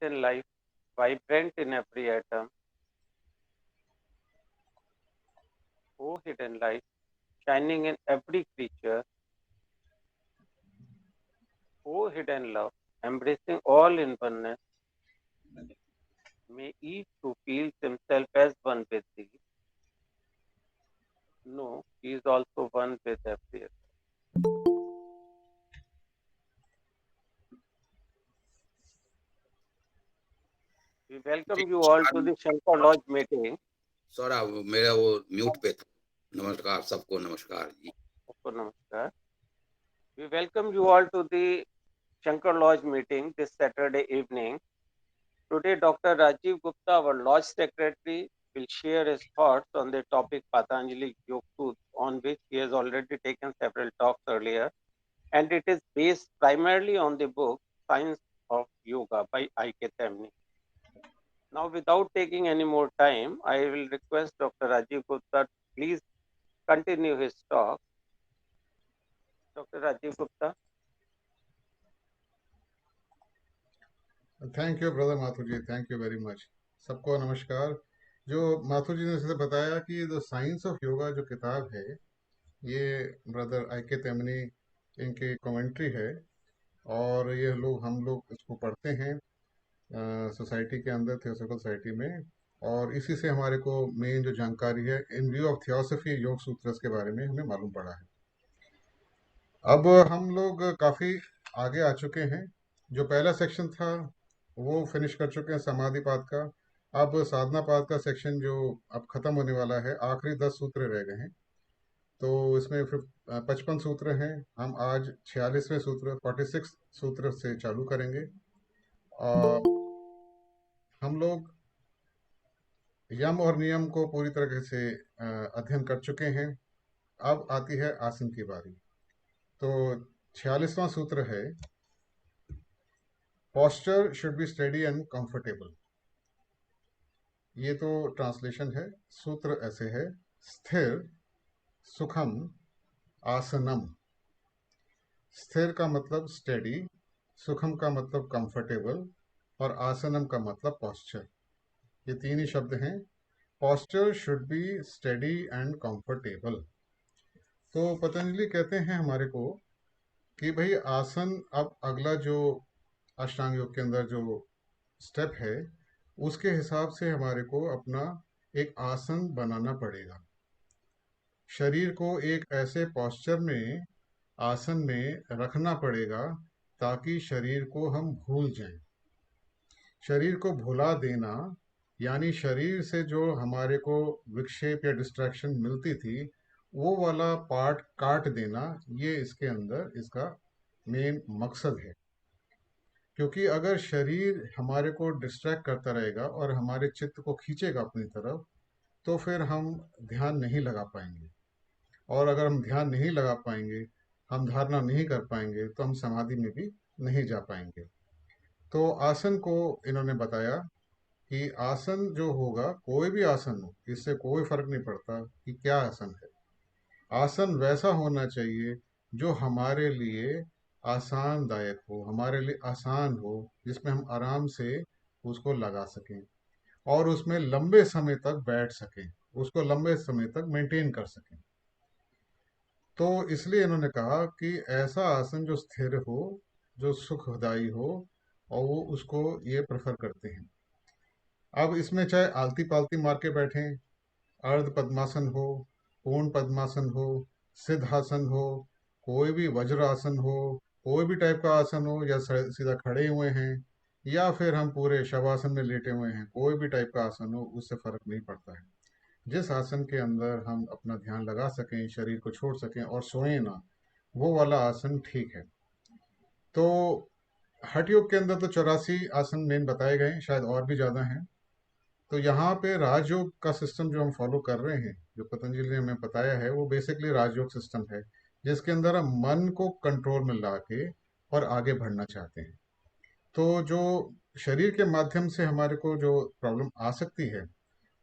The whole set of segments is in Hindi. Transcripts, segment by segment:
hidden life, vibrant in every atom. O hidden light, shining in every creature. O hidden love, embracing all in oneness. May each who feels himself as one with thee know he is also one with every other. We जी, welcome you all to नमस्कार। the Shankar Lodge meeting. Sorry, मेरा वो म्यूट पे था। नमस्कार सबको, नमस्कार जी। सबको नमस्कार. We welcome you all to the Shankar Lodge meeting this Saturday evening. Today, Dr. Rajiv Gupta, our Lodge Secretary, will share his thoughts on the topic Patanjali Yoga Truth, on which he has already taken several talks earlier, and it is based primarily on the book Science of Yoga by I.K. Temni. Now, without taking any more time, I will request Dr. Rajiv Gupta to please continue his talk. Dr. Rajiv Gupta. Thank you brother Mathur ji, thank you very much. सबको नमस्कार। जो माथुर जी ने जैसे बताया कि द साइंस ऑफ योगा जो किताब है, ये ब्रदर आई के तेमनी इनकी कमेंट्री है, और ये हम लोग इसको पढ़ते हैं सोसाइटी के अंदर, थियोसॉफिकल सोसाइटी में, और इसी से हमारे को मेन जो जानकारी है इन व्यू ऑफ थियोसॉफी योग सूत्रस के बारे में हमें मालूम पड़ा है। अब हम लोग काफ़ी आगे आ चुके हैं। जो पहला सेक्शन था वो फिनिश कर चुके हैं समाधिपाद का। अब साधनापाद का सेक्शन जो अब खत्म होने वाला है, आखिरी 10 सूत्र रह गए हैं। तो इसमें फिर 55 सूत्र हैं। हम आज 46वें सूत्र 46 सूत्र से चालू करेंगे। और हम लोग यम और नियम को पूरी तरह से अध्ययन कर चुके हैं। अब आती है आसन की बारी। तो 46वां सूत्र है, posture should be steady and comfortable. ये तो ट्रांसलेशन है। सूत्र ऐसे है, स्थिर सुखम आसनम। स्थिर का मतलब स्टेडी, सुखम का मतलब कंफर्टेबल, और आसनम का मतलब पोस्चर। ये तीन ही शब्द हैं। Posture should be steady and comfortable. तो पतंजलि कहते हैं हमारे को कि भाई आसन, अब अगला जो अष्टांग योग के अंदर जो स्टेप है, उसके हिसाब से हमारे को अपना एक आसन बनाना पड़ेगा। शरीर को एक ऐसे पोस्चर में, आसन में रखना पड़ेगा ताकि शरीर को हम भूल जाएं। शरीर को भुला देना यानी शरीर से जो हमारे को विक्षेप या डिस्ट्रैक्शन मिलती थी, वो वाला पार्ट काट देना, ये इसके अंदर इसका मेन मकसद है। क्योंकि अगर शरीर हमारे को डिस्ट्रैक्ट करता रहेगा और हमारे चित्त को खींचेगा अपनी तरफ, तो फिर हम ध्यान नहीं लगा पाएंगे। और अगर हम ध्यान नहीं लगा पाएंगे, हम धारणा नहीं कर पाएंगे, तो हम समाधि में भी नहीं जा पाएंगे। तो आसन को इन्होंने बताया कि आसन जो होगा, कोई भी आसन हो, इससे कोई फर्क नहीं पड़ता कि क्या आसन है। आसन वैसा होना चाहिए जो हमारे लिए आसानदायक हो, हमारे लिए आसान हो, जिसमें हम आराम से उसको लगा सकें और उसमें लंबे समय तक बैठ सकें, उसको लंबे समय तक मेंटेन कर सकें। तो इसलिए इन्होंने कहा कि ऐसा आसन जो स्थिर हो, जो सुखदायी हो, और वो उसको ये प्रेफर करते हैं। अब इसमें चाहे आलती पालती मार के बैठें, अर्ध पद्मासन हो, पूर्ण पद्मासन हो, सिद्धासन हो, कोई भी वज्रासन हो, कोई भी टाइप का आसन हो, या सीधा खड़े हुए हैं, या फिर हम पूरे शवासन में लेटे हुए हैं, कोई भी टाइप का आसन हो, उससे फर्क नहीं पड़ता है। जिस आसन के अंदर हम अपना ध्यान लगा सकें, शरीर को छोड़ सकें और सोएं ना, वो वाला आसन ठीक है। तो हठ योग के अंदर तो 84 आसन मेन बताए गए, शायद और भी ज़्यादा हैं। तो यहाँ पे राजयोग का सिस्टम जो हम फॉलो कर रहे हैं, जो पतंजलि ने हमें बताया है, वो बेसिकली राजयोग सिस्टम है, जिसके अंदर हम मन को कंट्रोल में ला के और आगे बढ़ना चाहते हैं। तो जो शरीर के माध्यम से हमारे को जो प्रॉब्लम आ सकती है,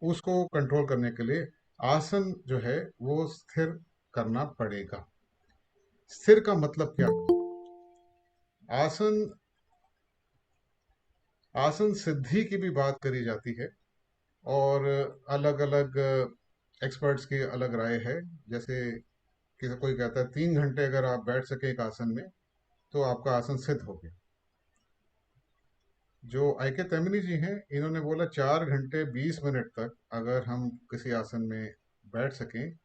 उसको कंट्रोल करने के लिए आसन जो है वो स्थिर करना पड़ेगा। स्थिर का मतलब क्या? आसन आसन सिद्धि की भी बात करी जाती है और अलग अलग एक्सपर्ट्स की अलग राय है। जैसे किसी कोई कहता है 3 घंटे अगर आप बैठ सके एक आसन में तो आपका आसन सिद्ध हो गया। जो आई के तैमनी जी हैं, इन्होंने बोला 4 घंटे 20 मिनट तक अगर हम किसी आसन में बैठ सकें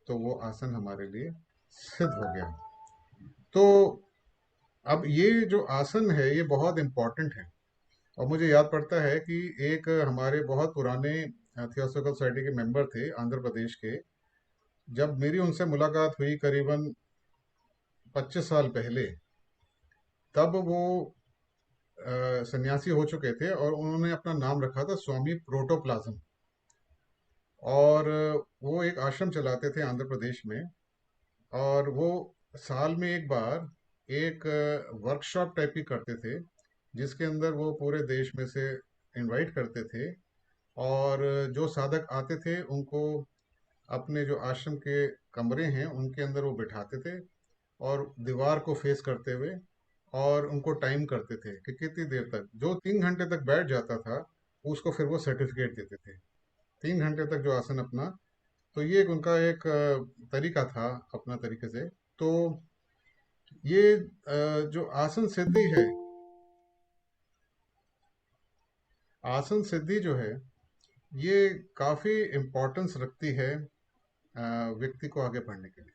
तो वो आसन हमारे लिए सिद्ध हो गया। तो अब ये जो आसन है ये बहुत इम्पोर्टेंट है। और मुझे याद पड़ता है कि एक हमारे बहुत पुराने थियोसॉफिकल सोसाइटी के मेंबर थे आंध्र प्रदेश के। जब मेरी उनसे मुलाकात हुई करीबन 25 साल पहले, तब वो सन्यासी हो चुके थे और उन्होंने अपना नाम रखा था स्वामी प्रोटोप्लाज्म। और वो एक आश्रम चलाते थे आंध्र प्रदेश में। और वो साल में एक बार एक वर्कशॉप टाइप की करते थे, जिसके अंदर वो पूरे देश में से इनवाइट करते थे। और जो साधक आते थे उनको अपने जो आश्रम के कमरे हैं उनके अंदर वो बिठाते थे और दीवार को फेस करते हुए और उनको टाइम करते थे कि कितनी देर तक, जो 3 घंटे तक बैठ जाता था उसको फिर वो सर्टिफिकेट देते थे, 3 घंटे तक जो आसन अपना। तो ये एक उनका एक तरीका था अपना तरीके से। तो ये जो आसन सिद्धि है, आसन सिद्धि जो है ये काफ़ी इम्पोर्टेंस रखती है व्यक्ति को आगे बढ़ने के लिए।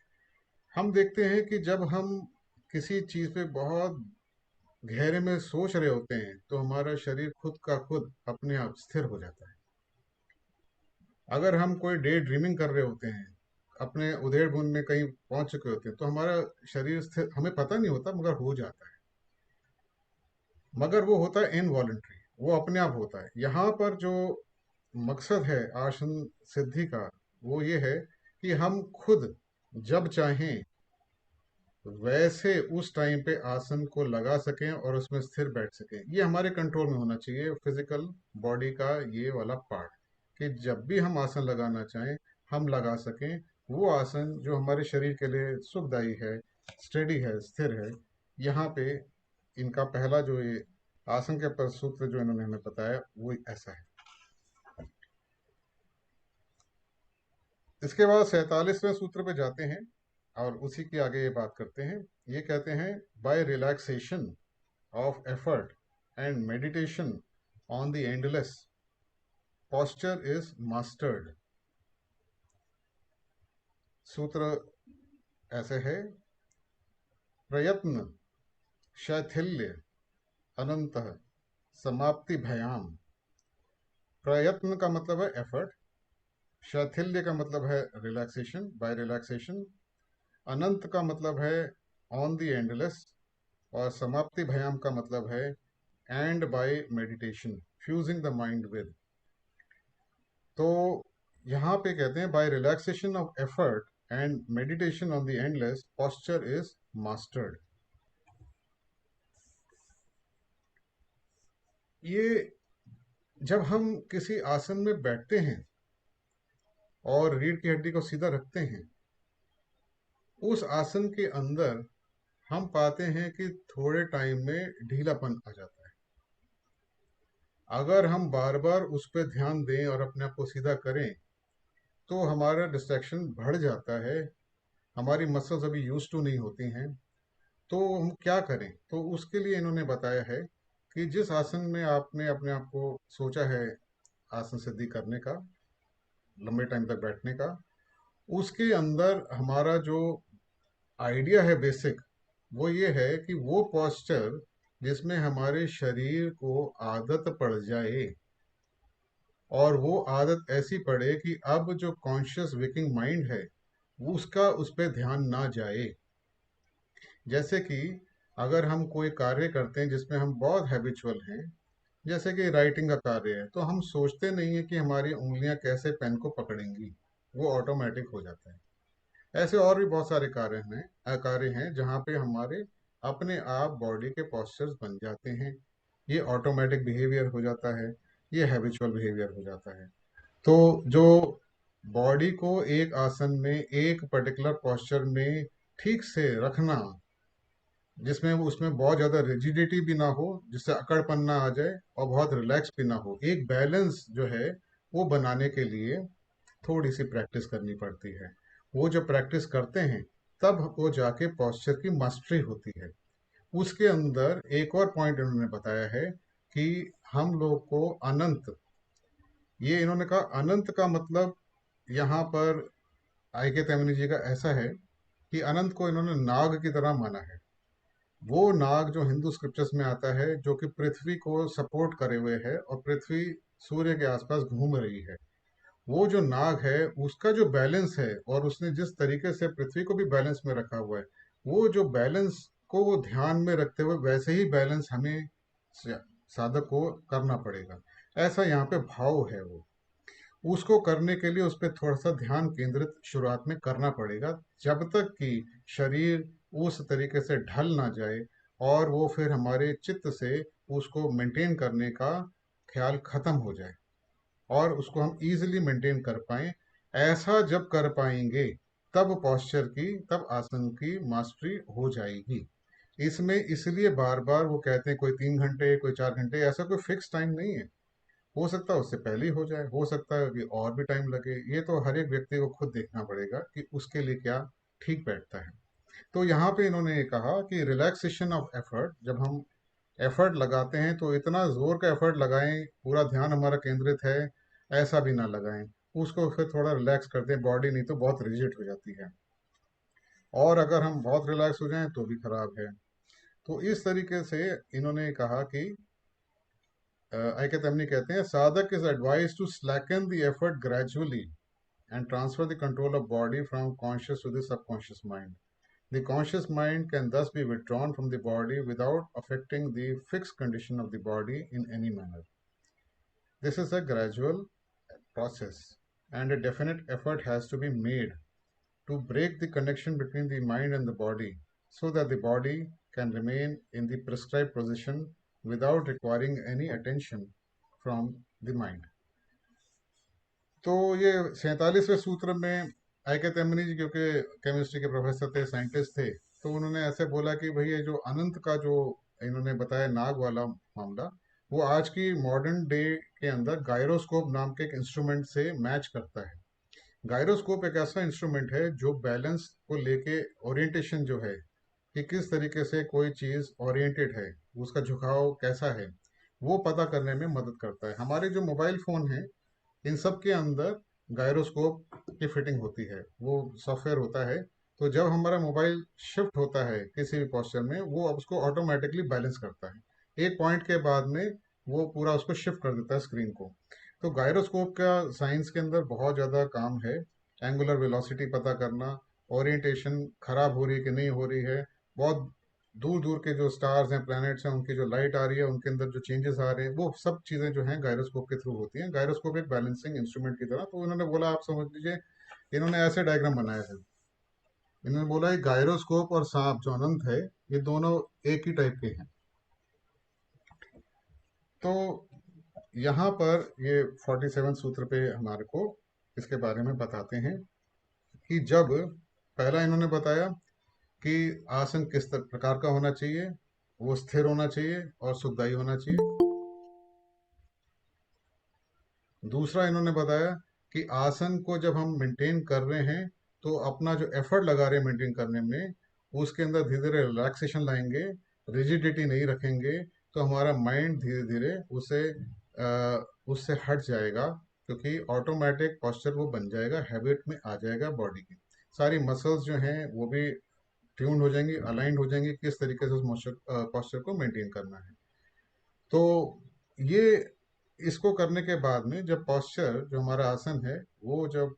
हम देखते हैं कि जब हम किसी चीज़ पे बहुत गहरे में सोच रहे होते हैं तो हमारा शरीर खुद का खुद अपने आप स्थिर हो जाता है। अगर हम कोई डे ड्रीमिंग कर रहे होते हैं, अपने उधेड़ बुन में कहीं पहुंच चुके होते हैं, तो हमारा शरीर स्थिर हमें पता नहीं होता मगर हो जाता है। मगर वो होता है इनवॉलंटरी, वो अपने आप होता है। यहाँ पर जो मकसद है आसन सिद्धि का वो ये है कि हम खुद जब चाहें वैसे उस टाइम पे आसन को लगा सकें और उसमें स्थिर बैठ सकें। ये हमारे कंट्रोल में होना चाहिए, फिजिकल बॉडी का ये वाला पार्ट, कि जब भी हम आसन लगाना चाहें हम लगा सकें वो आसन जो हमारे शरीर के लिए सुखदायी है, स्टेडी है, स्थिर है। यहाँ पे इनका पहला जो ये आसन के पर सूत्र जो इन्होंने हमें बताया वो ऐसा है। इसके बाद 47वें सूत्र पे जाते हैं और उसी की आगे ये बात करते हैं। ये कहते हैं by relaxation of effort and meditation on the endless, posture is mastered. सूत्र ऐसे है, प्रयत्न शैथिल्य अनंत समाप्ति भयाम। प्रयत्न का मतलब है एफर्ट, शैथिल्य का मतलब है रिलैक्सेशन, बाय रिलैक्सेशन, अनंत का मतलब है ऑन द एंडलेस, और समाप्ति भयाम का मतलब है and by meditation, fusing the mind with. तो यहाँ पे कहते हैं by relaxation of effort and meditation on the endless, posture is mastered. ये जब हम किसी आसन में बैठते हैं और रीढ़ की हड्डी को सीधा रखते हैं, उस आसन के अंदर हम पाते हैं कि थोड़े टाइम में ढीलापन आ जाता है। अगर हम बार बार उस पर ध्यान दें और अपने आप को सीधा करें तो हमारा डिस्ट्रैक्शन बढ़ जाता है, हमारी मसल्स अभी यूज टू नहीं होती हैं। तो हम क्या करें? तो उसके लिए इन्होंने बताया है कि जिस आसन में आपने अपने आप को सोचा है आसन सिद्धि करने का, लंबे टाइम तक बैठने का, उसके अंदर हमारा जो आइडिया है बेसिक, वो ये है कि वो पोस्चर जिसमें हमारे शरीर को आदत पड़ जाए, और वो आदत ऐसी पड़े कि अब जो कॉन्शियस वेकिंग माइंड है उसका उस पर ध्यान ना जाए। जैसे कि अगर हम कोई कार्य करते हैं जिसमें हम बहुत हैबिचुअल हैं, जैसे कि राइटिंग का कार्य है, तो हम सोचते नहीं है कि हमारी उंगलियां कैसे पेन को पकड़ेंगी, वो ऑटोमेटिक हो जाता है। ऐसे और भी बहुत सारे कार्य हैं जहाँ पे हमारे अपने आप बॉडी के पोस्चर्स बन जाते हैं, ये ऑटोमेटिक बिहेवियर हो जाता है, ये हैबिचुअल बिहेवियर हो जाता है। तो जो बॉडी को एक आसन में एक पर्टिकुलर पोस्चर में ठीक से रखना, जिसमें उसमें बहुत ज़्यादा रिजिडिटी भी ना हो, जिससे अकड़पन ना आ जाए, और बहुत रिलैक्स भी ना हो। एक बैलेंस जो है वो बनाने के लिए थोड़ी सी प्रैक्टिस करनी पड़ती है। वो जब प्रैक्टिस करते हैं तब वो जाके पॉस्चर की मास्टरी होती है। उसके अंदर एक और पॉइंट इन्होंने बताया है कि हम लोग को अनंत, ये इन्होंने कहा अनंत का मतलब यहाँ पर आई के तैमनी जी का ऐसा है कि अनंत को इन्होंने नाग की तरह माना है। वो नाग जो हिंदू स्क्रिप्चर्स में आता है, जो कि पृथ्वी को सपोर्ट करे हुए है और पृथ्वी सूर्य के आसपास घूम रही है। वो जो नाग है उसका जो बैलेंस है, और उसने जिस तरीके से पृथ्वी को भी बैलेंस में रखा हुआ है, वो जो बैलेंस को वो ध्यान में रखते हुए वैसे ही बैलेंस हमें साधक को करना पड़ेगा। ऐसा यहाँ पे भाव है। वो उसको करने के लिए उस पर थोड़ा सा ध्यान केंद्रित शुरुआत में करना पड़ेगा, जब तक कि शरीर उस तरीके से ढल ना जाए और वो फिर हमारे चित्त से उसको मेंटेन करने का ख्याल खत्म हो जाए और उसको हम इजीली मेंटेन कर पाएं। ऐसा जब कर पाएंगे तब पॉस्चर की, तब आसन की मास्टरी हो जाएगी। इसमें इसलिए बार बार वो कहते हैं कोई 3 घंटे, कोई 4 घंटे, ऐसा कोई फिक्स टाइम नहीं है। हो सकता है उससे पहले ही हो जाए, हो सकता है कि और भी टाइम लगे। ये तो हर एक व्यक्ति को खुद देखना पड़ेगा कि उसके लिए क्या ठीक बैठता है। तो यहाँ पे इन्होंने ये कहा कि रिलैक्सेशन ऑफ एफर्ट, जब हम एफर्ट लगाते हैं तो इतना जोर का एफर्ट लगाएं, पूरा ध्यान हमारा केंद्रित है, ऐसा भी ना लगाएं। उसको फिर थोड़ा रिलैक्स कर दें बॉडी, नहीं तो बहुत रिजिड हो जाती है। और अगर हम बहुत रिलैक्स हो जाएं तो भी खराब है। तो इस तरीके से इन्होंने कहा कि आई के तमनी कहते हैं sadhak is advise to slacken the effort gradually and transfer the control of body from conscious to the subconscious mind. The conscious mind can thus be withdrawn from the body without affecting the fixed condition of the body in any manner. This is a gradual process, and a definite effort has to be made to break the connection between the mind and the body so that the body can remain in the prescribed position without requiring any attention from the mind. तो ये 47वें सूत्र में आई के तेमनी जी, क्योंकि केमिस्ट्री के प्रोफेसर थे, साइंटिस्ट थे, तो उन्होंने ऐसे बोला कि भाई ये जो अनंत का जो इन्होंने बताया नाग वाला मामला, वो आज की मॉडर्न डे के अंदर गायरोस्कोप नाम के एक इंस्ट्रूमेंट से मैच करता है। गायरोस्कोप एक ऐसा इंस्ट्रूमेंट है जो बैलेंस को लेके ओरिएंटेशन जो है कि किस तरीके से कोई चीज़ ओरिएंटेड है, उसका झुकाव कैसा है, वो पता करने में मदद करता है। हमारे जो मोबाइल फ़ोन हैं इन सब के अंदर गायरोस्कोप की फिटिंग होती है, वो सॉफ्टवेयर होता है। तो जब हमारा मोबाइल शिफ्ट होता है किसी भी पोस्चर में, वो अब उसको ऑटोमेटिकली बैलेंस करता है। एक पॉइंट के बाद में वो पूरा उसको शिफ्ट कर देता है स्क्रीन को। तो गायरोस्कोप का साइंस के अंदर बहुत ज़्यादा काम है। एंगुलर वेलोसिटी पता करना, ओरिएंटेशन खराब हो रही है कि नहीं हो रही है, बहुत दूर दूर के जो स्टार्स हैं, प्लैनेट्स हैं, उनकी जो लाइट आ रही है, उनके अंदर जो चेंजेस आ रहे हैं, वो सब चीज़ें जो हैं गायरोस्कोप के थ्रू होती हैं। गायरोस्कोप एक बैलेंसिंग इंस्ट्रूमेंट की तरह। तो उन्होंने बोला, आप समझ लीजिए, इन्होंने ऐसे डायग्राम बनाया है। इन्होंने बोला ये गायरोस्कोप और सांप जो अनंत है, ये दोनों एक ही टाइप के हैं। तो यहाँ पर ये 47 सूत्र पे हमारे को इसके बारे में बताते हैं कि जब पहला इन्होंने बताया कि आसन किस प्रकार का होना चाहिए, वो स्थिर होना चाहिए और सुखदायी होना चाहिए। दूसरा इन्होंने बताया कि आसन को जब हम मेंटेन कर रहे हैं तो अपना जो एफर्ट लगा रहे हैं मेंटेन करने में, उसके अंदर धीरे धीरे रिलैक्सेशन लाएंगे, रिजिडिटी नहीं रखेंगे, तो हमारा माइंड धीरे धीरे उससे हट जाएगा, क्योंकि ऑटोमेटिक पॉस्चर वो बन जाएगा, हैबिट में आ जाएगा बॉडी की। सारी मसल्स जो हैं वो भी ट्यून हो जाएंगी, अलाइंड हो जाएंगी, किस तरीके से उस पॉस्चर को मेंटेन करना है। तो ये इसको करने के बाद में जब पॉस्चर जो हमारा आसन है वो जब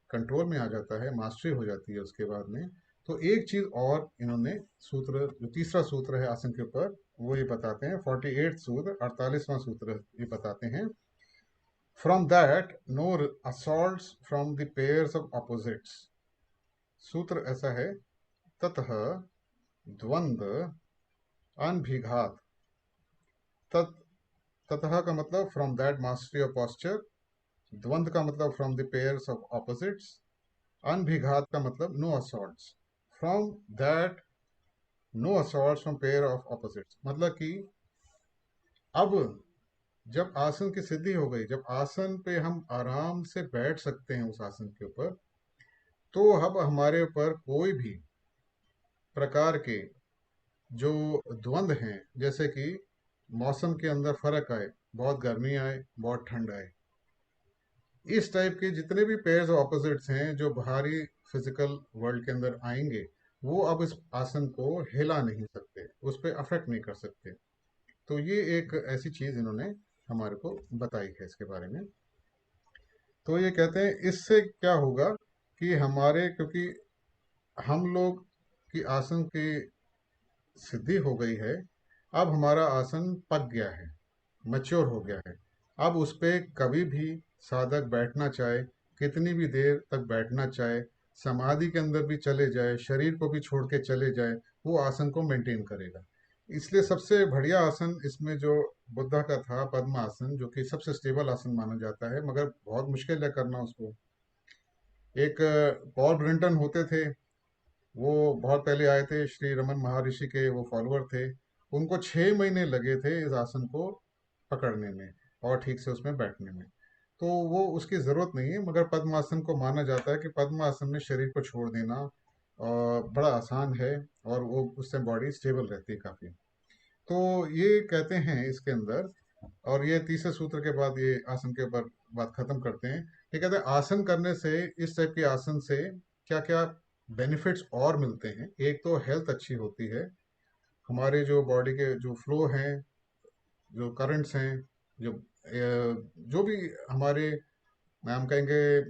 कंट्रोल में आ जाता है, मास्टरी हो जाती है उसके बाद में, तो एक चीज और इन्होंने सूत्र, जो तीसरा सूत्र है आसन के ऊपर, वो ये बताते हैं। 48 सूत्र, 48वां सूत्र ये बताते हैं, from that no assaults from the pairs of opposites. सूत्र ऐसा है, ततः द्वंद्व अनभिघात, ततः का मतलब from that mastery of posture, द्वंद्व का मतलब from the pairs of opposites, अनभिघात का मतलब no assaults, from that no assault from pair of opposites, मतलब कि अब जब आसन की सिद्धि हो गई, जब आसन पे हम आराम से बैठ सकते हैं उस आसन के ऊपर, तो अब हमारे ऊपर कोई भी प्रकार के जो द्वंद हैं, जैसे कि मौसम के अंदर फर्क आए, बहुत गर्मी आए, बहुत ठंड आए, इस टाइप के जितने भी पेयर्स ऑपोजिट्स हैं जो बाहरी फिजिकल वर्ल्ड के अंदर आएंगे, वो अब इस आसन को हिला नहीं सकते, उस पर अफेक्ट नहीं कर सकते। तो ये एक ऐसी चीज इन्होंने हमारे को बताई है इसके बारे में। तो ये कहते हैं इससे क्या होगा कि हमारे, क्योंकि हम लोग की आसन की सिद्धि हो गई है, अब हमारा आसन पक गया है, मैच्योर हो गया है। अब उस पे कभी भी साधक बैठना चाहे, कितनी भी देर तक बैठना चाहे, समाधि के अंदर भी चले जाए, शरीर को भी छोड़ के चले जाए, वो आसन को मेंटेन करेगा। इसलिए सबसे बढ़िया आसन इसमें जो बुद्धा का था, पद्म आसन, जो कि सबसे स्टेबल आसन माना जाता है, मगर बहुत मुश्किल है करना उसको। एक पॉल ब्रिंटन होते थे, वो बहुत पहले आए थे, श्री रमन महर्षि के वो फॉलोअर थे। उनको 6 महीने लगे थे इस आसन को पकड़ने में और ठीक से उसमें बैठने में। तो वो उसकी जरूरत नहीं है, मगर पद्मासन को माना जाता है कि पद्मासन में शरीर को छोड़ देना बड़ा आसान है, और वो उससे बॉडी स्टेबल रहती है काफी। तो ये कहते हैं इसके अंदर, और ये तीसरे सूत्र के बाद ये आसन के ऊपर बात खत्म करते हैं। ये कहते हैं आसन करने से, इस टाइप के आसन से क्या क्या बेनिफिट्स और मिलते हैं। एक तो हेल्थ अच्छी होती है, हमारे जो बॉडी के जो फ्लो हैं, जो करंट्स हैं, जो भी हमारे, हम कहेंगे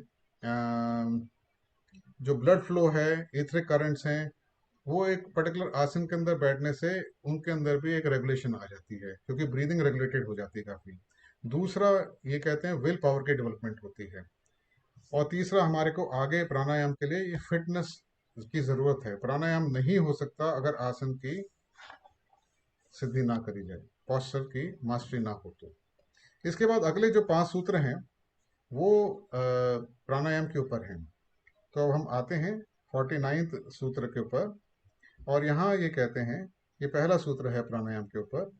जो ब्लड फ्लो है, इथरिक करंट्स हैं, वो एक पर्टिकुलर आसन के अंदर बैठने से उनके अंदर भी एक रेगुलेशन आ जाती है, क्योंकि ब्रीदिंग रेगुलेटेड हो जाती है काफी। दूसरा, ये कहते हैं विल पावर की डेवलपमेंट होती है। और तीसरा, हमारे को आगे प्राणायाम के लिए ये फिटनेस की जरूरत है। प्राणायाम नहीं हो सकता अगर आसन की सिद्धि ना करी जाए, पॉस्चर की मास्टरी ना हो तो। इसके बाद अगले जो 5 सूत्र हैं वो प्राणायाम के ऊपर हैं। तो अब हम आते हैं 49th सूत्र के ऊपर, और यहाँ ये कहते हैं, ये पहला सूत्र है प्राणायाम के ऊपर।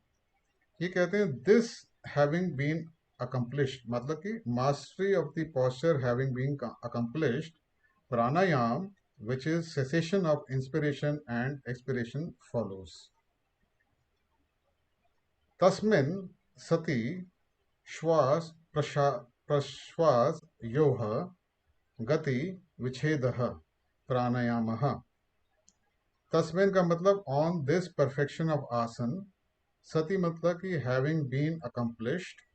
ये कहते हैं दिस हैविंग बीन अकम्प्लिश्ड, मतलब कि mastery of the posture having been accomplished, pranayama which is cessation of inspiration and expiration follows. तस्मिन् सति श्वास प्रश्वास योह गति विच्छेदः प्राणायामः। तस्मिन् का मतलब ऑन दिस परफेक्शन ऑफ आसन, सति मतलब कि हैविंग बीन अकम्प्लिश्ड,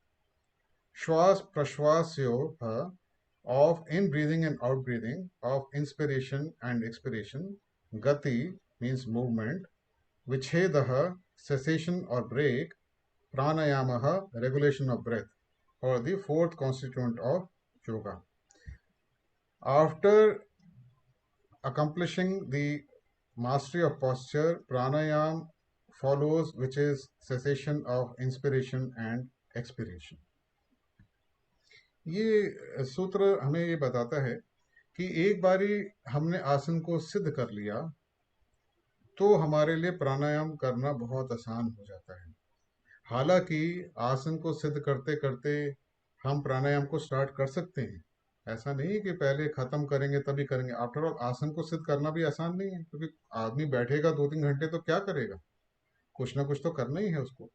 श्वास प्रश्वासयोः of in breathing and out breathing, of inspiration and expiration, gati means movement, vichhedah cessation or break, pranayamaha regulation of breath, or the fourth constituent of yoga. After accomplishing the mastery of posture, pranayam follows, which is cessation of inspiration and expiration. ये सूत्र हमें ये बताता है कि एक बारी हमने आसन को सिद्ध कर लिया तो हमारे लिए प्राणायाम करना बहुत आसान हो जाता है। हालांकि आसन को सिद्ध करते करते हम प्राणायाम को स्टार्ट कर सकते हैं, ऐसा नहीं कि पहले खत्म करेंगे तभी करेंगे। आफ्टर ऑल आसन को सिद्ध करना भी आसान नहीं है, क्योंकि आदमी बैठेगा 2-3 घंटे तो क्या करेगा, कुछ ना कुछ तो करना ही है उसको।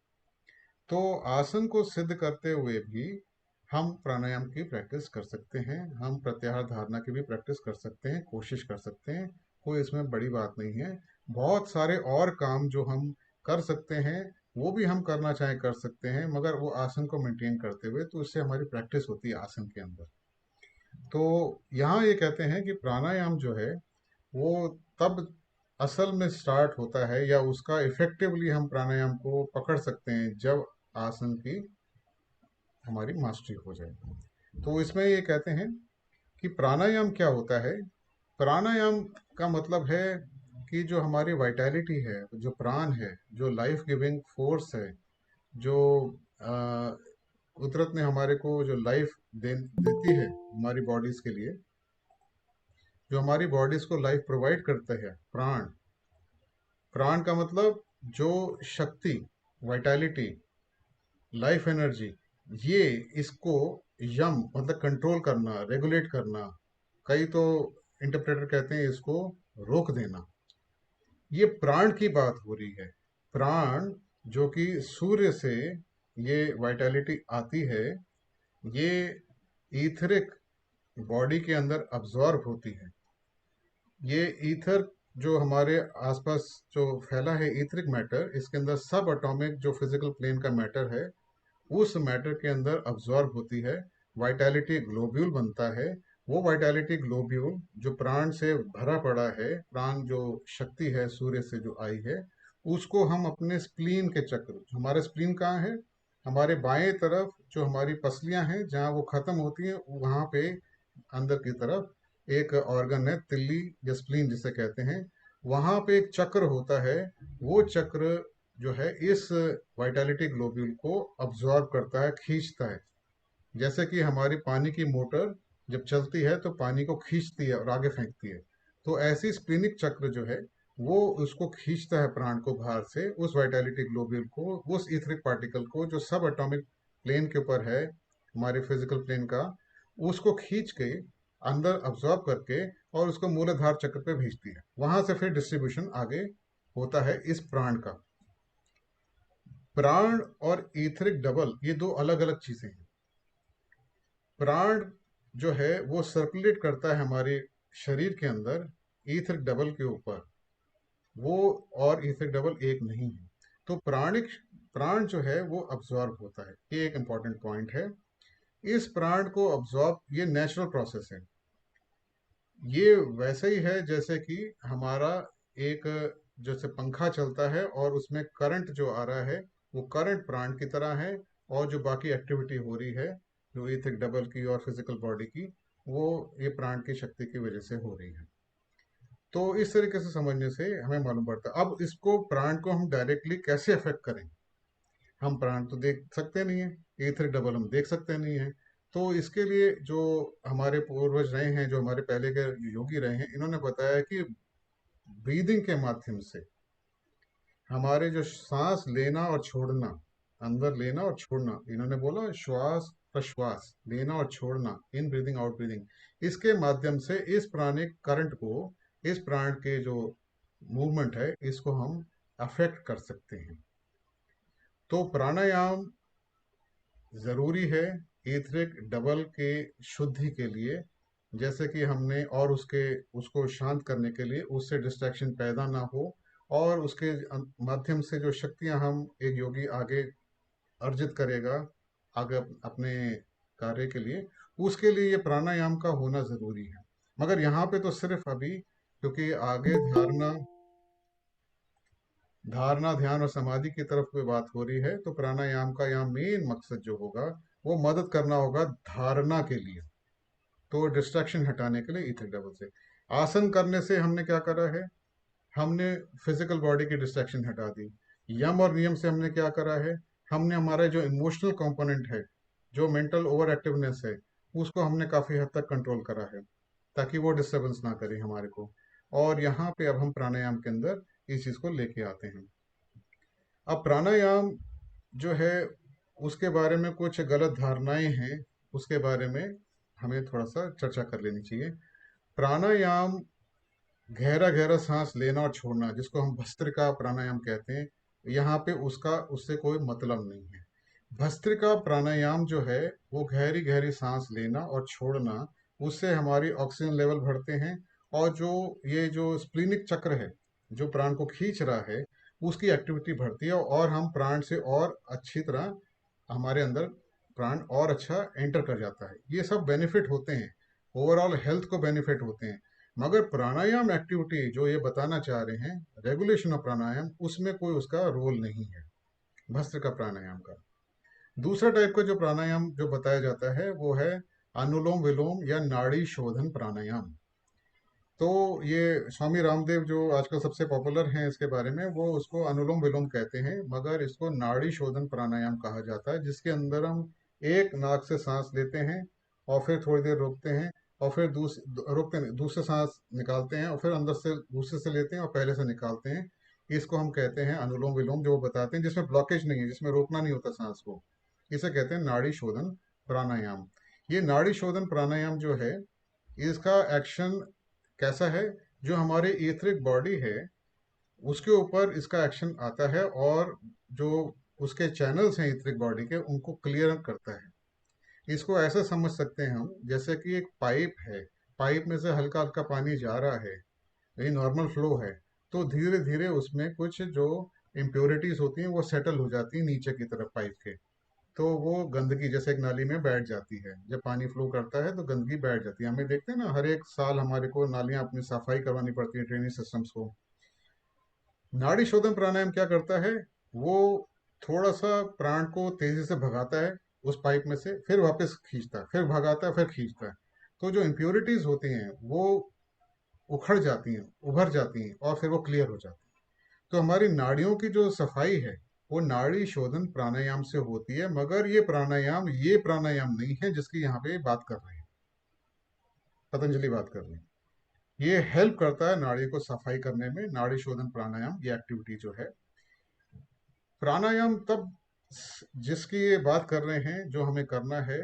तो आसन को सिद्ध करते हुए भी हम प्राणायाम की प्रैक्टिस कर सकते हैं, हम प्रत्याहार धारणा की भी प्रैक्टिस कर सकते हैं, कोशिश कर सकते हैं, कोई इसमें बड़ी बात नहीं है। बहुत सारे और काम जो हम कर सकते हैं वो भी हम करना चाहे कर सकते हैं, मगर वो आसन को मेंटेन करते हुए, तो इससे हमारी प्रैक्टिस होती है आसन के अंदर। तो यहाँ ये कहते हैं कि प्राणायाम जो है वो तब असल में स्टार्ट होता है, या उसका इफेक्टिवली हम प्राणायाम को पकड़ सकते हैं जब आसन की हमारी मास्टरी हो जाए। तो इसमें ये कहते हैं कि प्राणायाम क्या होता है। प्राणायाम का मतलब है कि जो हमारी वाइटैलिटी है, जो प्राण है, जो लाइफ गिविंग फोर्स है, जो कुदरत ने हमारे को जो लाइफ देती है हमारी बॉडीज के लिए, जो हमारी बॉडीज को लाइफ प्रोवाइड करते हैं, प्राण, प्राण का मतलब जो शक्ति, वाइटैलिटी, लाइफ एनर्जी, ये इसको यम मतलब कंट्रोल करना, रेगुलेट करना, कई तो इंटरप्रेटर कहते हैं इसको रोक देना, ये प्राण की बात हो रही है। प्राण जो कि सूर्य से ये वाइटैलिटी आती है, ये ईथरिक बॉडी के अंदर अब्जॉर्ब होती है। ये ईथर जो हमारे आसपास जो फैला है ईथरिक मैटर, इसके अंदर सब एटॉमिक जो फिजिकल प्लेन का मैटर है, उस मैटर के अंदर अब्जॉर्ब होती है, वाइटैलिटी ग्लोब्यूल बनता है। वो वाइटैलिटी ग्लोब्यूल जो प्राण से भरा पड़ा है, प्राण जो शक्ति है सूर्य से जो आई है, उसको हम अपने स्प्लीन के चक्र, हमारा स्प्लीन कहाँ है, हमारे बाएं तरफ जो हमारी पसलियां हैं जहाँ वो खत्म होती हैं, वहां पे अंदर की तरफ एक ऑर्गन है, तिल्ली या स्प्लीन जिसे कहते हैं, वहां पे एक चक्र होता है। वो चक्र जो है इस वाइटैलिटी ग्लोब्यूल को अब्जॉर्ब करता है, खींचता है। जैसे कि हमारी पानी की मोटर जब चलती है तो पानी को खींचती है और आगे फेंकती है, तो ऐसी स्प्लिनिक चक्र जो है वो उसको खींचता है प्राण को बाहर से, उस वाइटैलिटी ग्लोब्यूल को, उस इथरिक पार्टिकल को जो सब एटॉमिक प्लेन के ऊपर है, हमारे फिजिकल प्लेन का, उसको खींच के अंदर अब्जॉर्ब करके और उसको मूलाधार चक्र पे भेजती है। वहां से फिर डिस्ट्रीब्यूशन आगे होता है इस प्राण का। प्राण और ईथरिक डबल ये दो अलग अलग चीजें हैं। प्राण जो है वो सर्कुलेट करता है हमारे शरीर के अंदर ईथरिक डबल के ऊपर, वो और ईथरिक डबल एक नहीं है। तो प्राण जो है वो अब्जॉर्ब होता है, ये एक इंपॉर्टेंट पॉइंट है। इस प्राण को अब्जॉर्ब, ये नेचुरल प्रोसेस है। ये वैसे ही है जैसे कि हमारा एक, जैसे पंखा चलता है और उसमें करंट जो आ रहा है वो करंट प्राण की तरह है, और जो बाकी एक्टिविटी हो रही है जो इथिक डबल की और फिजिकल बॉडी की, वो ये प्राण की शक्ति की वजह से हो रही है। तो इस तरीके से समझने से हमें मालूम पड़ता है। अब इसको प्राण को हम डायरेक्टली कैसे अफेक्ट करें, हम प्राण तो देख सकते नहीं है, एथर डबल हम देख सकते नहीं है। तो इसके लिए जो हमारे पूर्वज रहे हैं, जो हमारे पहले के योगी रहे हैं, इन्होंने बताया कि ब्रीदिंग के माध्यम से हमारे जो सांस लेना और छोड़ना, अंदर लेना और छोड़ना, इन्होंने बोला श्वास प्रश्वास, लेना और छोड़ना, इन ब्रीदिंग आउट ब्रीदिंग, इसके माध्यम से इस प्राणिक करंट को, इस प्राण के जो मूवमेंट है, इसको हम अफेक्ट कर सकते हैं। तो प्राणायाम जरूरी है ईथरिक डबल के शुद्धि के लिए, जैसे कि हमने, और उसको शांत करने के लिए, उससे डिस्ट्रैक्शन पैदा ना हो, और उसके माध्यम से जो शक्तियां हम एक योगी आगे अर्जित करेगा आगे अपने कार्य के लिए, उसके लिए ये प्राणायाम का होना जरूरी है। मगर यहाँ पे तो सिर्फ अभी, क्योंकि आगे धारणा ध्यान और समाधि की तरफ कोई बात हो रही है, तो प्राणायाम का यहाँ मेन मकसद जो होगा वो मदद करना होगा धारणा के लिए, तो डिस्ट्रैक्शन हटाने के लिए इथिक डबल से। आसन करने से हमने क्या करा है, हमने फिजिकल बॉडी की डिस्ट्रैक्शन हटा दी। यम और नियम से हमने क्या करा है, हमने हमारा जो इमोशनल कंपोनेंट है, जो मेंटल ओवर एक्टिवनेस है, उसको हमने काफी हद तक कंट्रोल करा है, ताकि वो डिस्टर्बेंस ना करे हमारे को। और यहाँ पे अब हम प्राणायाम के अंदर इस चीज को लेके आते हैं। अब प्राणायाम जो है उसके बारे में कुछ गलत धारणाएं हैं, उसके बारे में हमें थोड़ा सा चर्चा कर लेनी चाहिए। प्राणायाम गहरा गहरा सांस लेना और छोड़ना, जिसको हम भस्त्रिका प्राणायाम कहते हैं, यहाँ पे उसका उससे कोई मतलब नहीं है। भस्त्रिका प्राणायाम जो है वो गहरी गहरी सांस लेना और छोड़ना, उससे हमारी ऑक्सीजन लेवल बढ़ते हैं, और जो ये जो स्प्लीनिक चक्र है जो प्राण को खींच रहा है, उसकी एक्टिविटी बढ़ती है, और हम प्राण से और अच्छी तरह, हमारे अंदर प्राण और अच्छा एंटर कर जाता है। ये सब बेनिफिट होते हैं, ओवरऑल हेल्थ को बेनिफिट होते हैं। मगर प्राणायाम एक्टिविटी जो ये बताना चाह रहे हैं, रेगुलेशन ऑफ प्राणायाम, उसमें कोई उसका रोल नहीं है भस्त्रिका प्राणायाम का। दूसरा टाइप का जो प्राणायाम जो बताया जाता है वो है अनुलोम विलोम या नाड़ी शोधन प्राणायाम। तो ये स्वामी रामदेव जो आजकल सबसे पॉपुलर हैं इसके बारे में, वो उसको अनुलोम विलोम कहते हैं, मगर इसको नाड़ी शोधन प्राणायाम कहा जाता है, जिसके अंदर हम एक नाक से सांस लेते हैं और फिर थोड़ी देर रोकते हैं, और फिर रोकते नहीं, दूसरे सांस निकालते हैं, और फिर अंदर से दूसरे से लेते हैं और पहले से निकालते हैं। इसको हम कहते हैं अनुलोम विलोम, जो वो बताते हैं, जिसमें ब्लॉकेज नहीं है, जिसमें रोकना नहीं होता सांस को। इसे कहते हैं नाड़ी शोधन प्राणायाम। ये नाड़ी शोधन प्राणायाम जो है, इसका एक्शन कैसा है? जो हमारे ईथरिक बॉडी है उसके ऊपर इसका एक्शन आता है, और जो उसके चैनल्स हैं ईथरिक बॉडी के, उनको क्लियर करता है। इसको ऐसे समझ सकते हैं हम, जैसे कि एक पाइप है, पाइप में से हल्का हल्का पानी जा रहा है, ये नॉर्मल फ्लो है, तो धीरे धीरे उसमें कुछ जो इम्प्योरिटीज होती हैं वो सेटल हो जाती हैं नीचे की तरफ पाइप के। तो वो गंदगी जैसे एक नाली में बैठ जाती है, जब पानी फ्लो करता है तो गंदगी बैठ जाती है। हमें देखते हैं ना, हर एक साल हमारे को नालियां अपनी सफाई करवानी पड़ती है, ड्रेनेज सिस्टम्स को। नाड़ी शोधन प्राणायाम क्या करता है? वो थोड़ा सा प्राण को तेजी से भगाता है उस पाइप में से, फिर वापस खींचता है, फिर भगाता है, फिर खींचता है। तो जो इम्प्योरिटीज होती हैं वो उखड़ जाती हैं, उभर जाती हैं, और फिर वो क्लियर हो जाती हैं। तो हमारी नाड़ियों की जो सफाई है वो नाड़ी शोधन प्राणायाम से होती है। मगर ये प्राणायाम नहीं है जिसकी यहाँ पे बात कर रहे हैं, पतंजलि बात कर रहे हैं। ये हेल्प करता है नाड़ी को सफाई करने में, नाड़ी शोधन प्राणायाम ये एक्टिविटी जो है। प्राणायाम तब, जिसकी ये बात कर रहे हैं जो हमें करना है,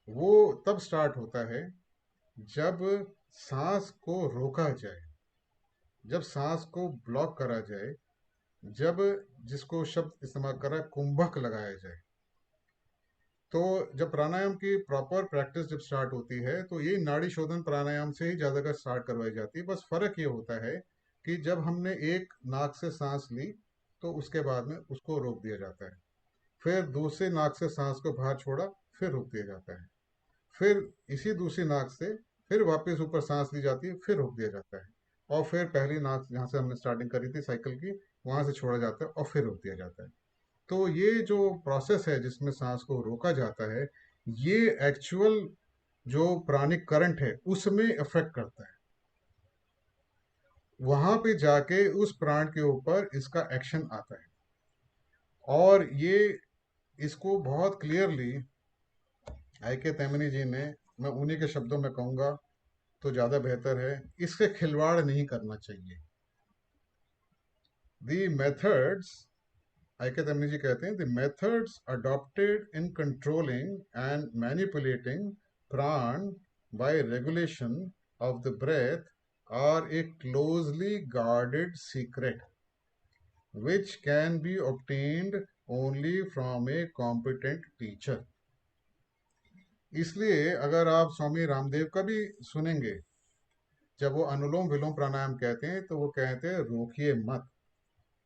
वो तब स्टार्ट होता है जब सांस को रोका जाए, जब सांस को ब्लॉक करा जाए, जब, जिसको शब्द इस्तेमाल कर रहा है, कुंभक लगाया जाए। तो जब प्राणायाम की प्रॉपर प्रैक्टिस जब स्टार्ट होती है तो ये नाड़ी शोधन प्राणायाम से ही ज़्यादातर स्टार्ट करवाई जाती है। बस फर्क ये होता है कि जब हमने एक नाक से सांस ली तो उसके बाद में उसको रोक दिया जाता है, फिर दूसरे नाक से सांस को बाहर छोड़ा, फिर रोक दिया जाता है, फिर इसी दूसरी नाक से फिर वापस ऊपर सांस ली जाती है, फिर रोक दिया जाता है, और फिर पहली नाक जहाँ से हमने स्टार्टिंग करी थी साइकिल की, वहां से छोड़ा जाता है और फिर रोक दिया जाता है। तो ये जो प्रोसेस है जिसमें सांस को रोका जाता है, ये एक्चुअल जो प्राणिक करंट है उसमें इफेक्ट करता है। वहां पे जाके उस प्राण के ऊपर इसका एक्शन आता है, और ये इसको बहुत क्लियरली आई के तैमनी जी ने, मैं उन्हीं के शब्दों में कहूंगा तो ज्यादा बेहतर है, इससे खिलवाड़ नहीं करना चाहिए। दी मेथड्स, आई के तैमनी जी कहते हैं, the methods adopted in controlling and manipulating prana by regulation of the breath are a closely guarded secret which can be obtained only from a competent teacher। इसलिए अगर आप स्वामी रामदेव का भी सुनेंगे, जब वो अनुलोम विलोम प्राणायाम कहते हैं तो वो कहते हैं रोकिए मत,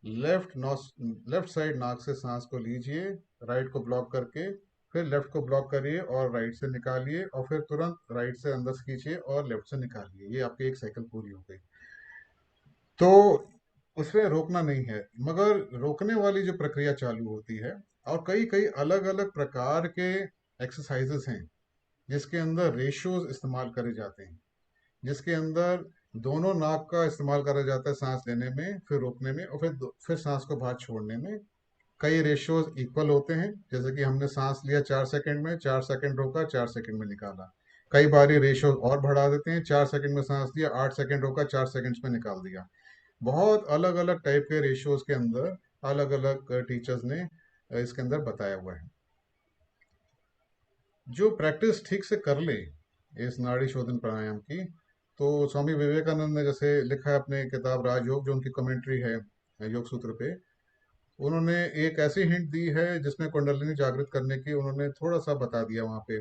लेफ्ट साइड नाक से सांस को लीजिए, राइट को ब्लॉक करके, फिर लेफ्ट को ब्लॉक करिए और राइट से निकालिए, और फिर तुरंत राइट से अंदर से खींचिए और लेफ्ट से निकालिए। ये आपकी एक साइकिल पूरी हो गई। तो उसमें रोकना नहीं है, मगर रोकने वाली जो प्रक्रिया चालू होती है, और कई कई अलग अलग प्रकार के एक्सरसाइजेस हैं जिसके अंदर रेशियोज इस्तेमाल करे जाते हैं, जिसके अंदर दोनों नाक का इस्तेमाल करा जाता है सांस लेने में, फिर रोकने में, और फिर सांस को बाहर छोड़ने में। कई रेशियोज इक्वल होते हैं, जैसे कि हमने सांस लिया 4 सेकंड में, 4 सेकंड रोका, 4 सेकंड में निकाला। कई बार रेशियोज और बढ़ा देते हैं, 4 सेकंड में सांस लिया, 8 सेकंड रोका, 4 सेकंड में निकाल दिया। बहुत अलग अलग टाइप के रेशियोज के अंदर अलग अलग टीचर्स ने इसके अंदर बताया हुआ है। जो प्रैक्टिस ठीक से कर ले इस नाड़ी शोधन प्राणायाम की, तो स्वामी विवेकानंद ने जैसे लिखा है अपने किताब राजयोग, जो उनकी कमेंट्री है योग सूत्र पे, उन्होंने एक ऐसी हिंट दी है जिसमें कुंडलिनी जागृत करने की उन्होंने थोड़ा सा बता दिया वहां पे।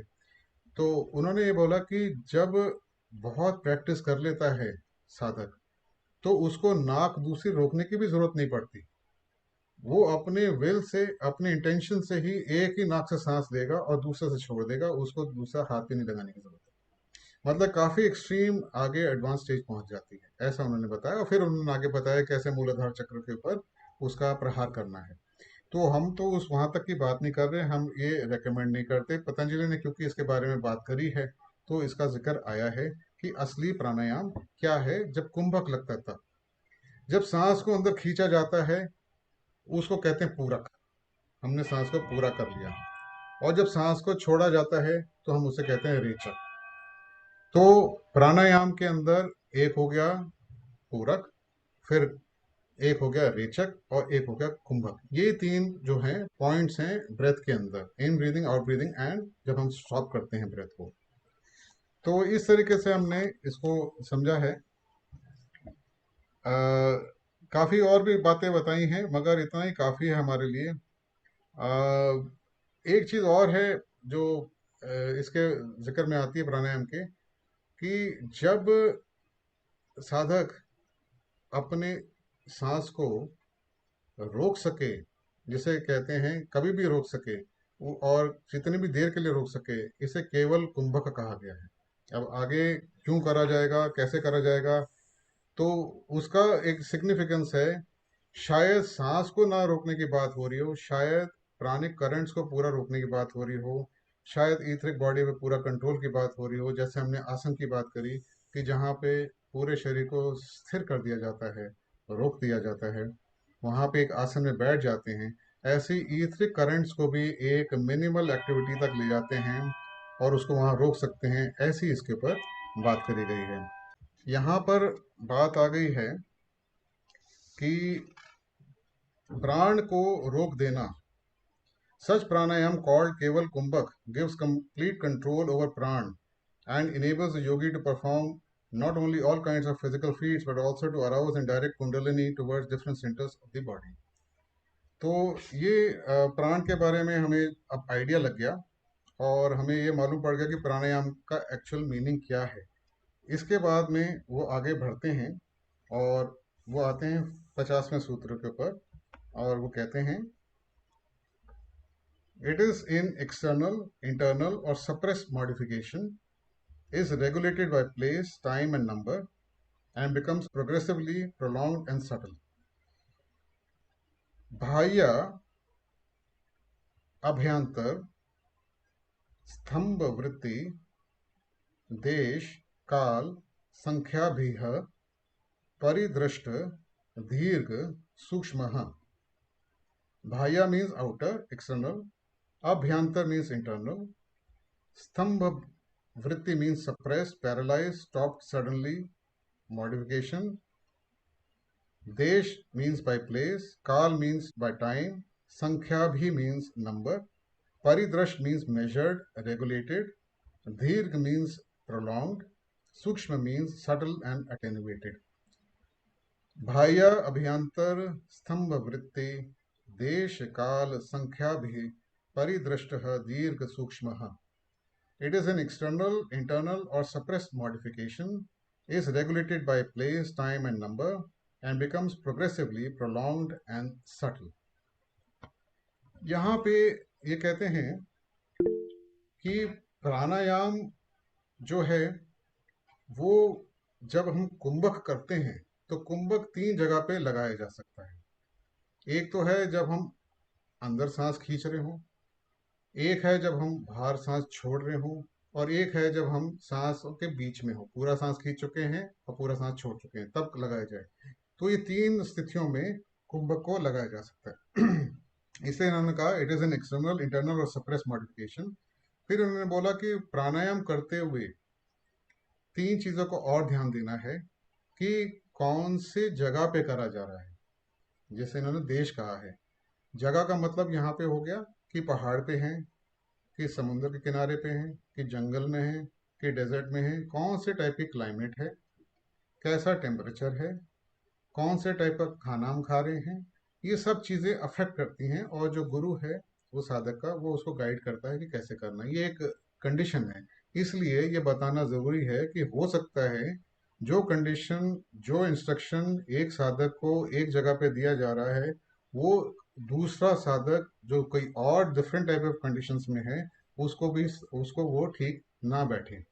तो उन्होंने ये बोला कि जब बहुत प्रैक्टिस कर लेता है साधक, तो उसको नाक दूसरी रोकने की भी जरूरत नहीं पड़ती। वो अपने विल से, अपने इंटेंशन से ही एक ही नाक से सांस लेगा और दूसरे से छोड़ देगा, उसको दूसरा हाथ भी नहीं लगाने की जरूरत है। मतलब काफी एक्सट्रीम आगे एडवांस स्टेज पहुंच जाती है, ऐसा उन्होंने बताया। और फिर उन्होंने आगे बताया कैसे मूलाधार चक्र के ऊपर उसका प्रहार करना है। तो हम तो उस वहां तक की बात नहीं कर रहे, हम ये रेकमेंड नहीं करते। पतंजलि ने क्योंकि इसके बारे में बात करी है तो इसका जिक्र आया है कि असली प्राणायाम क्या है। जब कुंभक लगता था, जब सांस को अंदर खींचा जाता है, उसको कहते हैं पूरक, हमने सांस को पूरा कर लिया। और जब सांस को छोड़ा जाता है तो हम उसे कहते हैं रेचक। तो प्राणायाम के अंदर एक हो गया पूरक, फिर एक हो गया रेचक और एक हो गया कुंभक। ये तीन जो हैं पॉइंट्स हैं ब्रेथ के अंदर, in breathing, out breathing and जब हम स्टॉप करते हैं ब्रेथ को। तो इस तरीके से हमने इसको समझा है। काफ़ी और भी बातें बताई हैं मगर इतना ही काफ़ी है हमारे लिए। एक चीज़ और है जो इसके जिक्र में आती है प्राणायाम के, कि जब साधक अपने सांस को रोक सके, जिसे कहते हैं कभी भी रोक सके और जितनी भी देर के लिए रोक सके, इसे केवल कुंभक कहा गया है। अब आगे क्यों करा जाएगा, कैसे करा जाएगा, तो उसका एक सिग्निफिकेंस है। शायद सांस को ना रोकने की बात हो रही हो, शायद प्राणिक करंट्स को पूरा रोकने की बात हो रही हो, शायद ईथरिक बॉडी पे पूरा कंट्रोल की बात हो रही हो, जैसे हमने आसन की बात करी कि जहाँ पे पूरे शरीर को स्थिर कर दिया जाता है, रोक दिया जाता है, वहाँ पे एक आसन में बैठ जाते हैं। ऐसी ईथरिक करंट्स को भी एक मिनिमल एक्टिविटी तक ले जाते हैं और उसको वहाँ रोक सकते हैं, ऐसी इसके ऊपर बात करी गई है। यहाँ पर बात आ गई है कि प्राण को रोक देना। सच प्राणायाम कॉल्ड केवल कुंभक gives complete control over pran and enables the yogi to perform not only all kinds of physical feats but also to arouse and direct kundalini towards different centers of the body. तो ये प्राण के बारे में हमें अब आइडिया लग गया और हमें ये मालूम पड़ गया कि प्राणायाम का एक्चुअल मीनिंग क्या है। इसके बाद में वो आगे बढ़ते हैं और वो आते हैं 50वें सूत्र के ऊपर और वो कहते हैं, it is in external, internal or suppressed modification, is regulated by place, time and number and becomes progressively prolonged and subtle. बाह्य, अभ्यंतर, स्तंभ वृत्ति, देश, काल, संख्याभिः, परिदृष्ट, दीर्घ, सूक्ष्मः. बाह्य means outer, external. Abhyantar means internal. Stambha vritti means suppressed, paralyzed, stopped suddenly, modification. Desh means by place. Kal means by time. Sankhya bhi means number. Paridrash means measured, regulated. Dhirg means prolonged. Sukshma means subtle and attenuated. बाह्य, अभ्यंतर, स्तंभ वृत्ति, देश, काल, संख्या भी, परिदृष्टः, दीर्घ, सूक्ष्मः. It is an external, internal or suppressed modification, is regulated by place, time and number and becomes progressively prolonged and subtle. यहाँ पे ये कहते हैं कि प्राणायाम जो है वो जब हम कुंभक करते हैं तो कुंभक 3 जगह पे लगाया जा सकता है। एक तो है जब हम अंदर सांस खींच रहे हों, एक है जब हम बाहर सांस छोड़ रहे हों और एक है जब हम सांसों के बीच में हो, पूरा सांस खींच चुके हैं और पूरा सांस छोड़ चुके हैं, तब लगाया जाए। तो ये 3 स्थितियों में कुंभक को लगाया जा सकता है। इसलिए इन्होंने कहा it is an external, internal और सप्रेस मॉडिफिकेशन। फिर उन्होंने बोला कि प्राणायाम करते हुए 3 चीजों को और ध्यान देना है कि कौन से जगह पे करा जा रहा है। जैसे इन्होंने देश कहा है, जगह का मतलब यहाँ पे हो गया कि पहाड़ पे हैं, कि समुद्र के किनारे पे हैं, कि जंगल में हैं, कि डेजर्ट में हैं, कौन से टाइप की क्लाइमेट है, कैसा टेम्परेचर है, कौन से टाइप का खाना हम खा रहे हैं, ये सब चीज़ें अफेक्ट करती हैं और जो गुरु है वो साधक का वो उसको गाइड करता है कि कैसे करना है। ये एक कंडीशन है, इसलिए ये बताना ज़रूरी है कि हो सकता है जो कंडीशन, जो इंस्ट्रक्शन एक साधक को एक जगह पे दिया जा रहा है वो दूसरा साधक जो कोई और डिफरेंट टाइप ऑफ कंडीशंस में है उसको वो ठीक ना बैठे।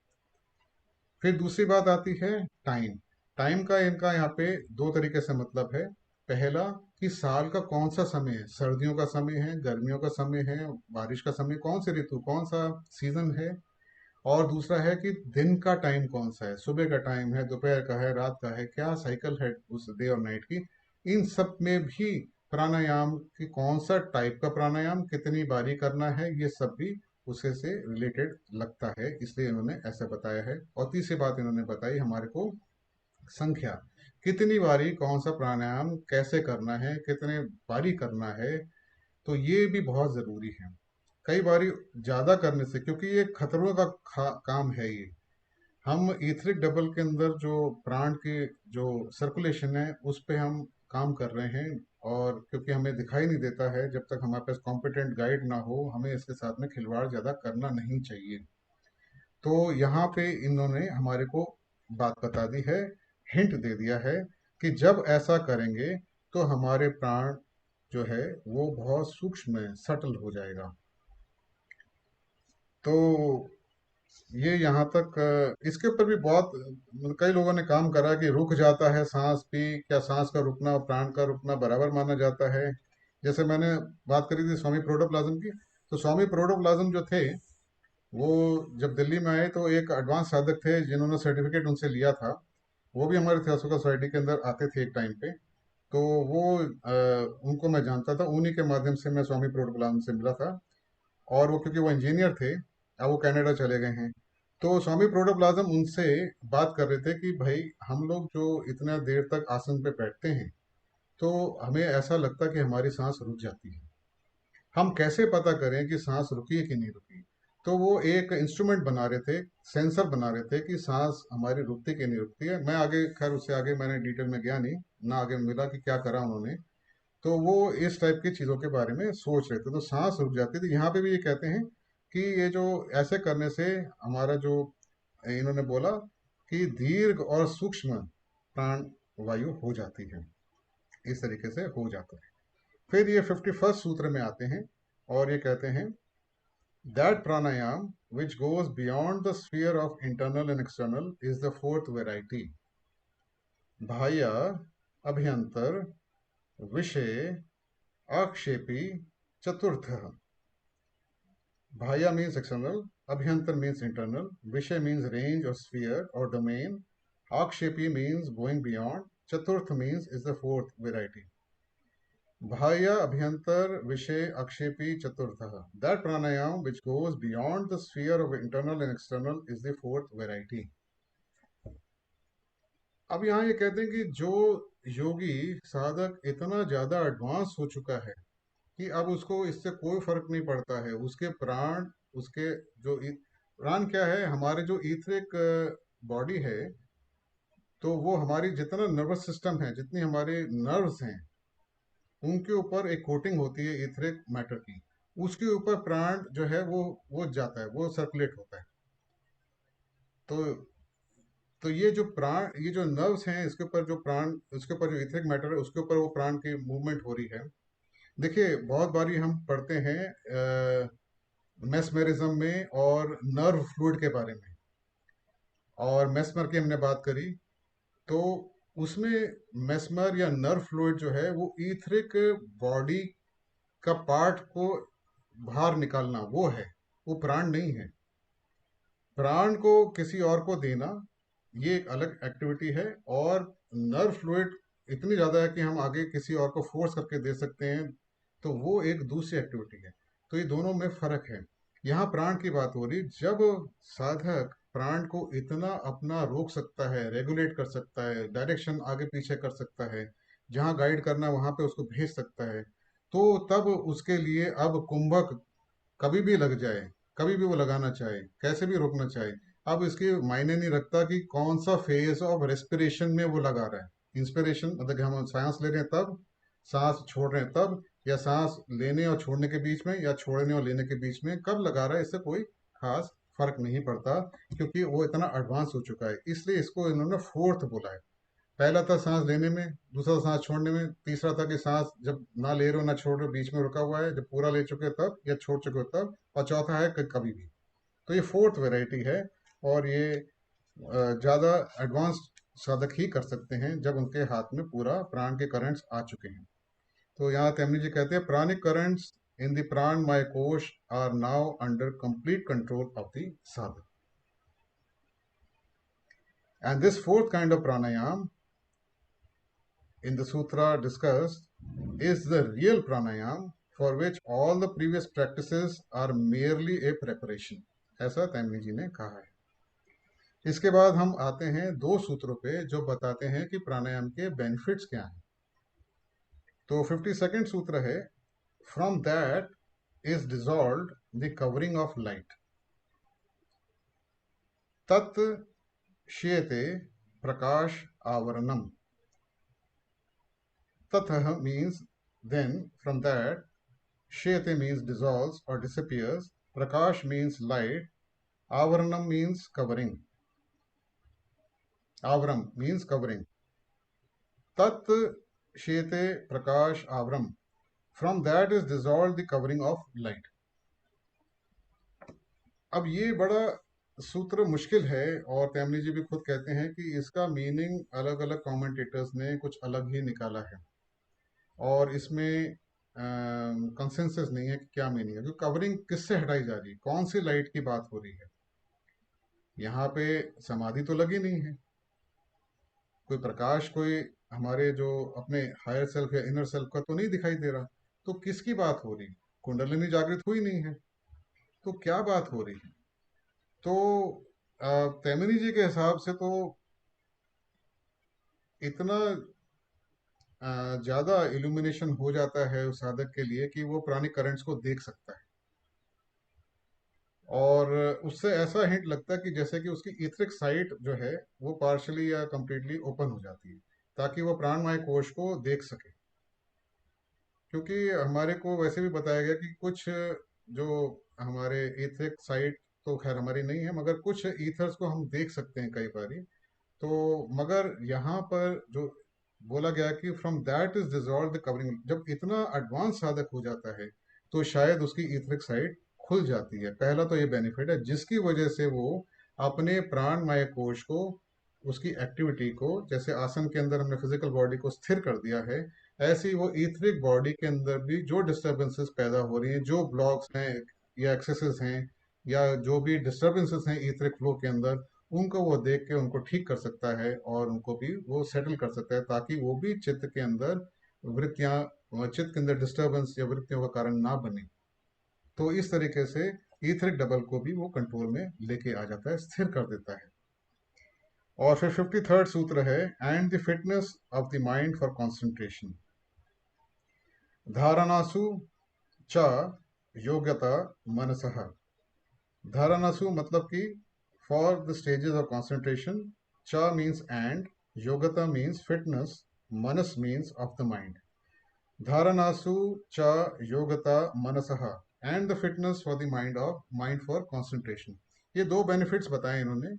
फिर दूसरी बात आती है टाइम। टाइम का इनका यहाँ पे 2 तरीके से मतलब है। पहला कि साल का कौन सा समय है, सर्दियों का समय है, गर्मियों का समय है, बारिश का समय, कौन सी ऋतु, कौन सा सीजन है। और दूसरा है कि दिन का टाइम कौन सा है, सुबह का टाइम है, दोपहर का है, रात का है, क्या साइकिल है उस डे और नाइट की। इन सब में भी प्राणायाम की कौन सा टाइप का प्राणायाम कितनी बारी करना है ये सब भी उससे से रिलेटेड लगता है, इसलिए इन्होंने ऐसा बताया है। और तीसरी बात इन्होंने बताई हमारे को संख्या, कितनी बारी कौन सा प्राणायाम कैसे करना है, कितने बारी करना है, तो ये भी बहुत ज़रूरी है। कई बारी ज़्यादा करने से, क्योंकि ये खतरों का काम है ये, हम ईथरिक डबल के अंदर जो प्राण के जो सर्कुलेशन है उस पे हम काम कर रहे हैं, और क्योंकि हमें दिखाई नहीं देता है, जब तक हमारे पास कॉम्पिटेंट गाइड ना हो, हमें इसके साथ में खिलवाड़ ज़्यादा करना नहीं चाहिए। तो यहाँ पे इन्होंने हमारे को बात बता दी है, हिंट दे दिया है कि जब ऐसा करेंगे तो हमारे प्राण जो है वो बहुत सूक्ष्म है, सटल हो जाएगा। तो ये यहाँ तक इसके ऊपर भी बहुत कई लोगों ने काम करा कि रुक जाता है सांस भी, क्या सांस का रुकना और प्राण का रुकना बराबर माना जाता है। जैसे मैंने बात करी थी स्वामी प्रोटोप्लाज्म की, तो स्वामी प्रोटोप्लाज्म जो थे वो जब दिल्ली में आए तो एक एडवांस साधक थे जिन्होंने सर्टिफिकेट उनसे लिया था, वो भी हमारे थियोसॉफिकल सोसाइटी के अंदर आते थे एक टाइम पे। तो वो उनको मैं जानता था, उन्हीं के माध्यम से मैं स्वामी प्रोटोप्लाज्म से मिला था। और वो क्योंकि वो इंजीनियर थे, अब वो कनाडा चले गए हैं। तो स्वामी प्रोटोप्लाज्म उनसे बात कर रहे थे कि भाई हम लोग जो इतना देर तक आसन पे बैठते हैं तो हमें ऐसा लगता है कि हमारी सांस रुक जाती है, हम कैसे पता करें कि सांस रुकी है कि नहीं रुकी। तो वो एक इंस्ट्रूमेंट बना रहे थे, सेंसर बना रहे थे कि सांस हमारी रुकती कि नहीं रुकती है। मैं आगे खैर उससे आगे मैंने डिटेल में गया नहीं, ना आगे मिला कि क्या करा उन्होंने। तो वो इस टाइप की चीज़ों के बारे में सोच रहे थे, तो सांस रुक जाती थी। यहाँ पे भी ये कहते हैं कि ये जो ऐसे करने से हमारा जो इन्होंने बोला कि दीर्घ और सूक्ष्म प्राण वायु हो जाती है, इस तरीके से हो जाता है। फिर ये 51st सूत्र में आते हैं और ये कहते हैं that pranayama which goes beyond the sphere of internal and external is the fourth variety. बाह्य, अभ्यंतर, विषय, आक्षेपी, चतुर्थः. Bhaya means external, Abhyantar means internal, Vishay means range or sphere or domain, Akshepi means going beyond, Chaturth means is the fourth variety. Bhaya, Abhyantar, Vishay, Akshepi, Chaturtha. That pranayam which goes beyond the sphere of internal and external is the fourth variety. अब यहाँ ये कहते हैं कि जो योगी साधक इतना ज़्यादा एडवांस हो चुका है कि अब उसको इससे कोई फर्क नहीं पड़ता है, उसके प्राण, उसके जो प्राण क्या है, हमारे जो ईथरिक बॉडी है, तो वो हमारी जितना नर्वस सिस्टम है, जितनी हमारे नर्व्स हैं, उनके ऊपर एक कोटिंग होती है ईथरिक मैटर की, उसके ऊपर प्राण जो है वो जाता है, वो सर्कुलेट होता है। तो ये जो प्राण, ये जो नर्व्स हैं, इसके ऊपर जो प्राण, उसके ऊपर जो ईथरिक मैटर है, उसके ऊपर वो प्राण की मूवमेंट हो रही है। देखिए बहुत बारी हम पढ़ते हैं मेस्मेरिज्म में और नर्व फ्लूइड के बारे में, और मेस्मर की हमने बात करी, तो उसमें मेस्मर या नर्व फ्लूइड जो है वो ईथरिक बॉडी का पार्ट को बाहर निकालना, वो है, वो प्राण नहीं है। प्राण को किसी और को देना ये एक अलग एक्टिविटी है, और नर्व फ्लूइड इतनी ज़्यादा है कि हम आगे किसी और को फोर्स करके दे सकते हैं, तो वो एक दूसरी एक्टिविटी है। तो ये दोनों में फर्क है। यहाँ प्राण की बात हो रही, जब साधक प्राण को इतना अपना रोक सकता है, रेगुलेट कर सकता है, डायरेक्शन आगे पीछे कर सकता है, जहाँ गाइड करना वहाँ पे उसको भेज सकता है, तो तब उसके लिए अब कुंभक कभी भी लग जाए, कभी भी वो लगाना चाहे, कैसे भी रोकना चाहे, अब इसके मायने नहीं रखता कि कौन सा फेज ऑफ रेस्पिरेशन में वो लगा रहा है। इंस्पिरेशन मतलब कि हम सांस ले रहे हैं तब, सांस छोड़ रहे हैं तब, या सांस लेने और छोड़ने के बीच में, या छोड़ने और लेने के बीच में कब लगा रहा है, इससे कोई खास फर्क नहीं पड़ता, क्योंकि वो इतना एडवांस हो चुका है। इसलिए इसको इन्होंने फोर्थ बोला है। पहला था सांस लेने में, दूसरा सांस छोड़ने में, तीसरा था कि सांस जब ना ले रहे हो ना छोड़ रहे हो, बीच में रुका हुआ है, जब पूरा ले चुके हो तब, या छोड़ चुके हो तब, और चौथा है कभी भी। तो ये फोर्थ वैरायटी है, और ये ज़्यादा एडवांस्ड साधक ही कर सकते हैं जब उनके हाथ में पूरा प्राण के करंट्स आ चुके हैं। तो यहाँ तेमनी जी कहते हैं pranic currents in the pranamaya kosha are now under complete control of the sadhak, and this fourth kind of pranayama in the sutra discussed is the real pranayam for which all the previous practices are merely a preparation. ऐसा तैमनी जी ने कहा है। इसके बाद हम आते हैं 2 सूत्रों पे जो बताते हैं कि प्राणायाम के बेनिफिट्स क्या हैं। तो 52nd सूत्र है, from that is dissolved the covering of light, तत् श्येते प्रकाश आवरणम। ततः means then, from that, श्येते means dissolves or disappears, prakash means light, avaranam means covering, avaram means covering, tat श्येते prakash avaram, from that is dissolved the covering of light। अब ये बड़ा सूत्र मुश्किल है और तैमली जी भी खुद कहते हैं कि इसका मीनिंग अलग अलग कमेंटेटर्स ने कुछ अलग ही निकाला है और इसमें कंसेंसस नहीं है कि क्या मीनिंग है। तो कवरिंग किससे हटाई जा रही है, कौन सी लाइट की बात हो रही है? यहाँ पे समाधि तो लगी नहीं है, कोई प्रकाश कोई हमारे जो अपने हायर सेल्फ या इनर सेल्फ का तो नहीं दिखाई दे रहा। तो किसकी बात हो रही? कुंडलिनी जागृत हुई नहीं है, तो क्या बात हो रही है? तो तैमनी जी के हिसाब से तो इतना ज्यादा इल्यूमिनेशन हो जाता है उस साधक के लिए कि वो प्राणिक करंट्स को देख सकता है और उससे ऐसा हिंट लगता है कि जैसे कि उसकी इथरिक साइट जो है वो पार्शली या कंप्लीटली ओपन हो जाती है ताकि वो प्राणमय कोश को देख सके। क्योंकि हमारे को वैसे भी बताया गया कि कुछ जो हमारे इथरिक साइट तो खैर हमारी नहीं है, मगर कुछ ईथर्स को हम देख सकते हैं कई बारी। तो मगर यहाँ पर जो बोला गया कि from that is dissolve the covering, जब इतना एडवांस साधक हो जाता है तो शायद उसकी इथरिक साइड खुल जाती है। पहला तो ये बेनिफिट है जिसकी वजह से वो अपने प्राणमय कोश को, उसकी एक्टिविटी को, जैसे आसन के अंदर हमने फिजिकल बॉडी को स्थिर कर दिया है, ऐसे ही वो ईथरिक बॉडी के अंदर भी जो डिस्टर्बेंसेस पैदा हो रही हैं, जो ब्लॉक्स हैं या एक्सेसेस हैं या जो भी डिस्टर्बेंसेस हैं ईथरिक फ्लो के अंदर, उनको वो देख के उनको ठीक कर सकता है और उनको भी वो सेटल कर सकता है ताकि वो भी चित्त के अंदर वृत्तियां, चित्त के अंदर डिस्टर्बेंस या वृत्तियों का कारण ना बने। तो इस तरीके से ईथरिक डबल को भी वो कंट्रोल में लेके आ जाता है, स्थिर कर देता है। और फिर 53rd सूत्र है, and the fitness of the mind for concentration. धारणासु च योग्यता मनसः। धारणासु मतलब कि for the stages of concentration, च मीन्स एंड, योग्यता मीन्स फिटनेस, मनस मीन्स ऑफ द माइंड। धारणासु च योग्यता मनसः and the fitness for the mind for concentration. ये 2 बेनिफिट्स बताए इन्होंने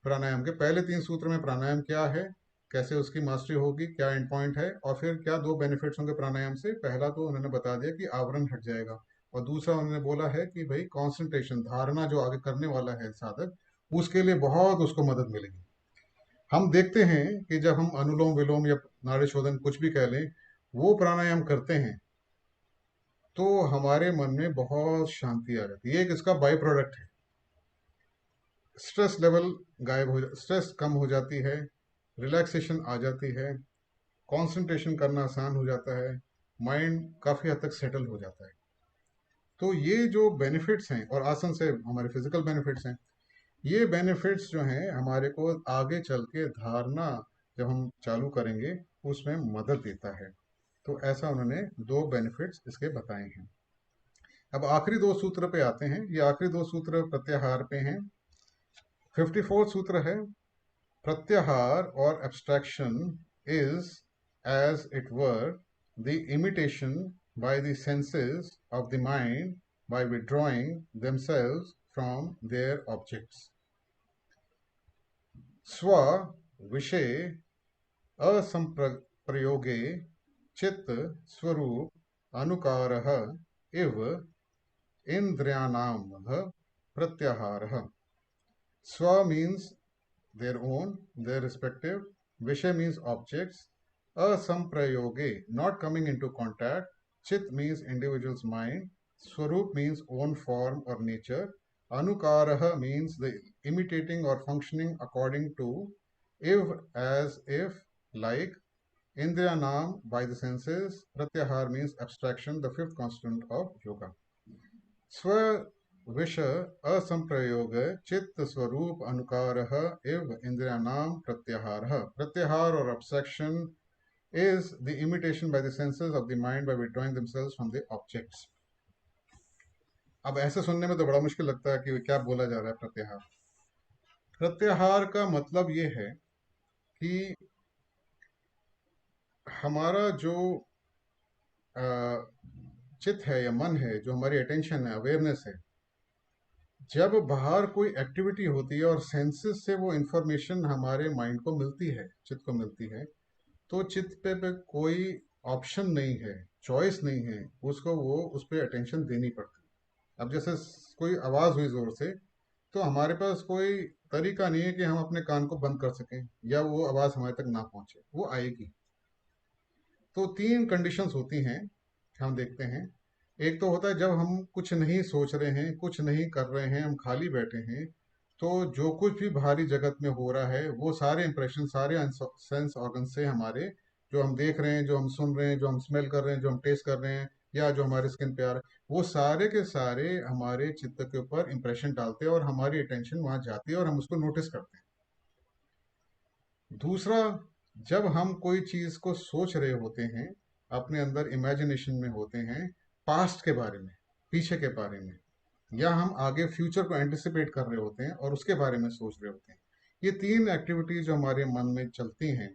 प्राणायाम के। पहले 3 सूत्र में प्राणायाम क्या है, कैसे उसकी मास्टरी होगी, क्या एंड पॉइंट है, और फिर क्या 2 बेनिफिट्स होंगे प्राणायाम से। पहला तो उन्होंने बता दिया कि आवरण हट जाएगा, और दूसरा उन्होंने बोला है कि भाई कॉन्सेंट्रेशन, धारणा जो आगे करने वाला है साधक, उसके लिए बहुत उसको मदद मिलेगी। हम देखते हैं कि जब हम अनुलोम विलोम या नाड़ी शोधन कुछ भी कह लें, वो प्राणायाम करते हैं तो हमारे मन में बहुत शांति आ जाती है। एक इसका बाई प्रोडक्ट है। स्ट्रेस लेवल गायब हो स्ट्रेस कम हो जाती है, रिलैक्सेशन आ जाती है, कंसंट्रेशन करना आसान हो जाता है, माइंड काफ़ी हद तक सेटल हो जाता है। तो ये जो बेनिफिट्स हैं, और आसन से हमारे फिजिकल बेनिफिट्स हैं, ये बेनिफिट्स जो हैं हमारे को आगे चल के धारणा जब हम चालू करेंगे उसमें मदद देता है। तो ऐसा उन्होंने 2 बेनिफिट्स इसके बताए हैं। अब आखिरी 2 सूत्र पे आते हैं। ये आखिरी 2 सूत्र प्रत्याहार पे हैं। 54 सूत्र है, प्रत्याहार और abstraction is as it were the imitation by the senses of the mind by withdrawing themselves from their objects. स्व विषय असंप्रयोगे चित्त स्वरूप अनुकारः इव इंद्रियाणां प्रत्याहारः। स्व means their own, their respective. Vishay means objects. Asamprayoge, not coming into contact. Chit means individual's mind. Swarup means own form or nature. Anukaraha means the imitating or functioning according to. If, as if, like. Indriyanam, by the senses. Pratyahar means abstraction, the 5th constant of yoga. Swa विष असंप्रयोग चित्त स्वरूप अनुकारः एव इंद्रियाणां प्रत्याहारः. प्रत्याहार और abstraction is the imitation by the senses of the mind by withdrawing themselves from the objects. अब ऐसे सुनने में तो बड़ा मुश्किल लगता है कि क्या बोला जा रहा है प्रत्याहार. प्रत्याहार का मतलब ये है कि हमारा जो चित्त है या मन है, जो हमारी अटेंशन है, अवेयरनेस है, जब बाहर कोई एक्टिविटी होती है और सेंसेस से वो इंफॉर्मेशन हमारे माइंड को मिलती है, चित्त को मिलती है, तो चित्त पे कोई ऑप्शन नहीं है, चॉइस नहीं है, उसको वो उस पर अटेंशन देनी पड़ती है. अब जैसे कोई आवाज़ हुई ज़ोर से, तो हमारे पास कोई तरीका नहीं है कि हम अपने कान को बंद कर सकें या वो आवाज़ हमारे तक ना पहुंचे, वो आएगी. तो तीन कंडीशंस होती हैं, हम देखते हैं. एक तो होता है जब हम कुछ नहीं सोच रहे हैं, कुछ नहीं कर रहे हैं, हम खाली बैठे हैं, तो जो कुछ भी बाहरी जगत में हो रहा है वो सारे इंप्रेशन, सारे सेंस ऑर्गन से हमारे, जो हम देख रहे हैं, जो हम सुन रहे हैं, जो हम स्मेल कर रहे हैं, जो हम टेस्ट कर रहे हैं, या जो हमारे स्किन पे आ रहा है, वो सारे के सारे हमारे चित्त के ऊपर इंप्रेशन डालते हैं और हमारी अटेंशन वहां जाती है और हम उसको नोटिस करते हैं. दूसरा, जब हम कोई चीज को सोच रहे होते हैं, अपने अंदर इमेजिनेशन में होते हैं, पास्ट के बारे में, पीछे के बारे में, या हम आगे फ्यूचर को एंटिसिपेट कर रहे होते हैं और उसके बारे में सोच रहे होते हैं, ये तीन एक्टिविटीज जो हमारे मन में चलती हैं,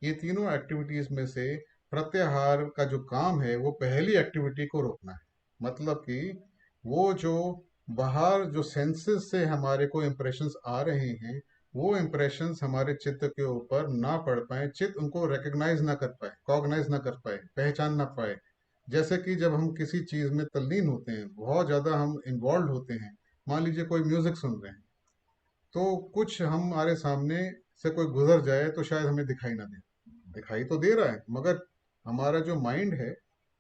ये तीनों एक्टिविटीज में से प्रत्याहार का जो काम है वो पहली एक्टिविटी को रोकना है. मतलब कि वो जो बाहर जो सेंसेस से हमारे को इम्प्रेशंस आ रहे हैं, वो इम्प्रेशंस हमारे चित्त के ऊपर ना पड़ पाए, चित्त उनको रिकग्नाइज ना कर पाए, कॉग्नाइज ना कर पाए, पहचान ना पाए. जैसे कि जब हम किसी चीज में तल्लीन होते हैं, बहुत ज्यादा हम इन्वॉल्व होते हैं, मान लीजिए कोई म्यूजिक सुन रहे हैं, तो कुछ हमारे सामने से कोई गुजर जाए तो शायद हमें दिखाई ना दे, दिखाई तो दे रहा है, मगर हमारा जो माइंड है,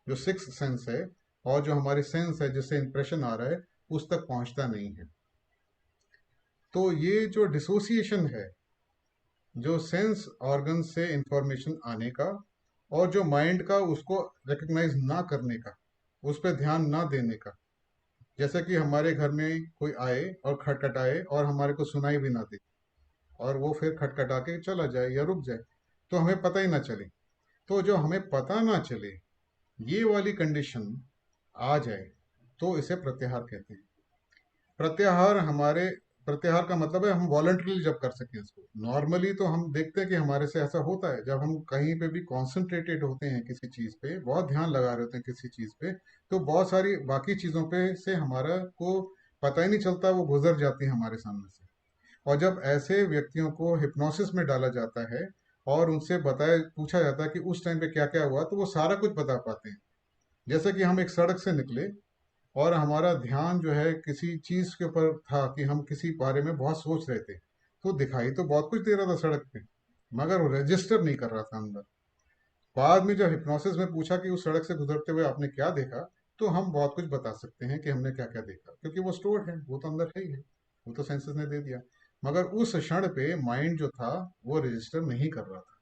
जो सिक्स सेंस है, और जो हमारी सेंस है जिससे इंप्रेशन आ रहा है, उस तक पहुंचता नहीं है. तो ये जो डिसोसिएशन है, जो सेंस ऑर्गन से इंफॉर्मेशन आने का और जो माइंड का उसको रिकग्नाइज ना करने का, उस पर ध्यान ना देने का. जैसे कि हमारे घर में कोई आए और खटखटाए और हमारे को सुनाई भी ना दे, और वो फिर खटखटा के चला जाए या रुक जाए, तो हमें पता ही ना चले. तो जो हमें पता ना चले, ये वाली कंडीशन आ जाए, तो इसे प्रत्याहार कहते हैं. प्रत्याहार हमारे, प्रत्याहार का मतलब है हम वॉलंटरीली जब कर सकें इसको. नॉर्मली तो हम देखते हैं कि हमारे से ऐसा होता है, जब हम कहीं पे भी कॉन्सेंट्रेटेड होते हैं किसी चीज पे, बहुत ध्यान लगा रहे होते हैं किसी चीज पे, तो बहुत सारी बाकी चीजों पे से हमारा को पता ही नहीं चलता, वो गुजर जाती है हमारे सामने से. और जब ऐसे व्यक्तियों को हिप्नोसिस में डाला जाता है और उनसे बताया, पूछा जाता है कि उस टाइम पे क्या क्या हुआ, तो वो सारा कुछ बता पाते हैं. जैसे कि हम एक सड़क से निकले और हमारा ध्यान जो है किसी चीज के ऊपर था, कि हम किसी बारे में बहुत सोच रहे थे, तो दिखाई तो बहुत कुछ दे रहा था सड़क पे, मगर वो रजिस्टर नहीं कर रहा था अंदर. बाद में जब हिप्नोसिस में पूछा कि उस सड़क से गुजरते हुए आपने क्या देखा, तो हम बहुत कुछ बता सकते हैं कि हमने क्या क्या देखा, क्योंकि वो स्टोर्ड है, वो तो अंदर है ही है, वो तो सेंसेस ने दे दिया. मगर उस क्षण पे माइंड जो था वो रजिस्टर नहीं कर रहा था.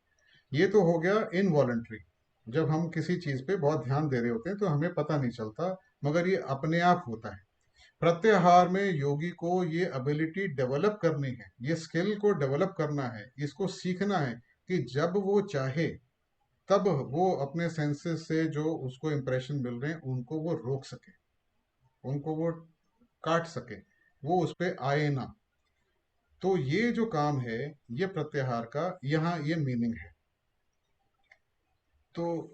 ये तो हो गया इनवॉलंटरी, जब हम किसी चीज पे बहुत ध्यान दे रहे होते हैं तो हमें पता नहीं चलता, मगर ये अपने आप होता है. प्रत्याहार में योगी को ये एबिलिटी डेवलप करनी है, ये स्किल को डेवलप करना है, इसको सीखना है कि जब वो चाहे तब वो अपने सेंसेस से जो उसको इंप्रेशन मिल रहे हैं उनको वो रोक सके, उनको वो काट सके, वो उस पे आए ना. तो ये जो काम है, ये प्रत्याहार का यहाँ ये मीनिंग है. तो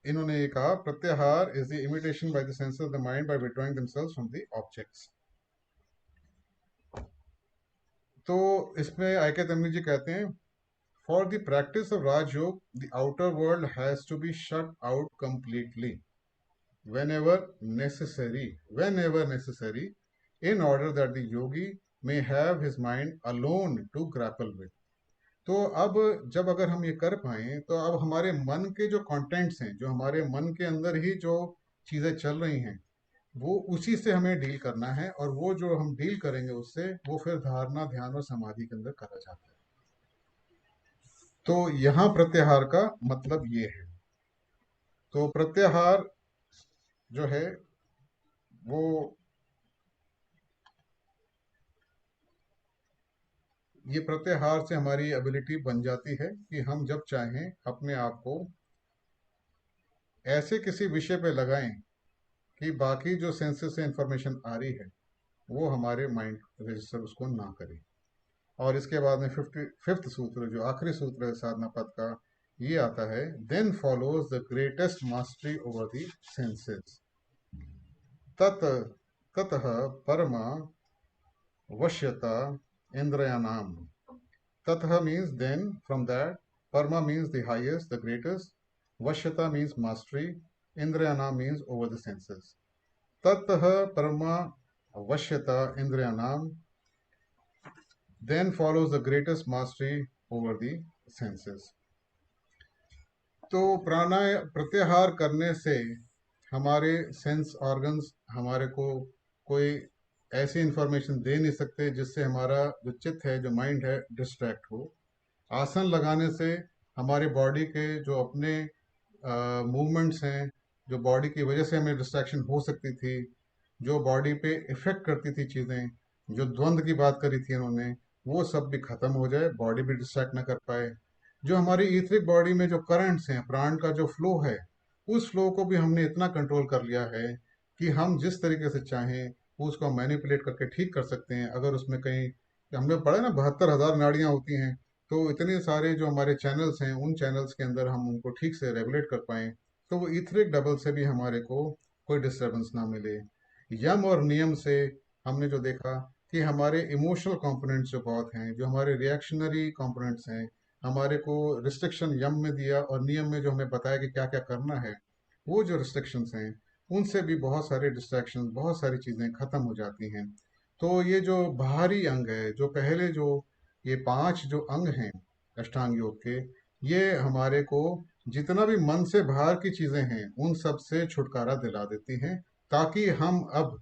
इन्होंने ये कहा, pratyahara is the imitation by the senses of the mind by withdrawing themselves from the objects. तो इसमें आयके तमनी जी कहते हैं, for the practice of Rajyoga the outer world has to be shut out completely whenever necessary, whenever necessary, in order that the yogi may have his mind alone to grapple with. तो अब जब अगर हम ये कर पाए, तो अब हमारे मन के जो कंटेंट्स हैं, जो हमारे मन के अंदर ही जो चीज़ें चल रही हैं, वो उसी से हमें डील करना है, और वो जो हम डील करेंगे उससे, वो फिर धारणा, ध्यान और समाधि के अंदर करा जाता है. तो यहाँ प्रत्याहार का मतलब ये है. तो प्रत्याहार जो है वो ये प्रत्याहार से हमारी एबिलिटी बन जाती है कि हम जब चाहें अपने आप को ऐसे किसी विषय पे लगाएं कि बाकी जो सेंसेस से इंफॉर्मेशन आ रही है वो हमारे माइंड रजिस्टर उसको ना करे। और इसके बाद में फिफ्थ सूत्र, जो आखिरी सूत्र है साधना पद का, ये आता है, then follows the greatest mastery over the senses तत ततः परमा वश्यता इंद्रियाणाम। Tatha means then, from that. Parma means the highest, the greatest. Vashyata means mastery. Indriyana means over the senses. Tatha Parma Vashyata Indriyanam. Then follows the greatest mastery over the senses. तो प्राणायाम प्रत्याहार करने से हमारे सेंस ऑर्गन्स हमारे को कोई ऐसी इंफॉर्मेशन दे नहीं सकते जिससे हमारा जो चित्त है, जो माइंड है, डिस्ट्रैक्ट हो। आसन लगाने से हमारे बॉडी के जो अपने मूवमेंट्स हैं, जो बॉडी की वजह से हमें डिस्ट्रैक्शन हो सकती थी, जो बॉडी पे इफेक्ट करती थी चीज़ें, जो द्वंद्व की बात करी थी उन्होंने, वो सब भी खत्म हो जाए, बॉडी भी डिस्ट्रैक्ट ना कर पाए। जो हमारी ईथरिक बॉडी में जो करंट्स हैं, प्राण का जो फ्लो है, उस फ्लो को भी हमने इतना कंट्रोल कर लिया है कि हम जिस तरीके से चाहें उसको मैनिपुलेट करके ठीक कर सकते हैं। अगर उसमें कहीं, हमने पढ़ा ना 72,000 नाड़ियाँ होती हैं, तो इतने सारे जो हमारे चैनल्स हैं, उन चैनल्स के अंदर हम उनको ठीक से रेगुलेट कर पाएँ, तो वो ईथरिक डबल से भी हमारे को कोई डिस्टर्बेंस ना मिले। यम और नियम से हमने जो देखा कि हमारे इमोशनल कंपोनेंट्स जो बहुत हैं, जो हमारे रिएक्शनरी कंपोनेंट्स हैं, हमारे को रिस्ट्रिक्शन यम में दिया और नियम में जो हमें बताया कि क्या क्या करना है, वो जो रिस्ट्रिक्शंस हैं उनसे भी बहुत सारे डिस्ट्रैक्शन, बहुत सारी चीज़ें खत्म हो जाती हैं। तो ये जो बाहरी अंग है, जो पहले जो ये 5 जो अंग हैं अष्टांग योग के, ये हमारे को जितना भी मन से बाहर की चीज़ें हैं उन सब से छुटकारा दिला देती हैं, ताकि हम अब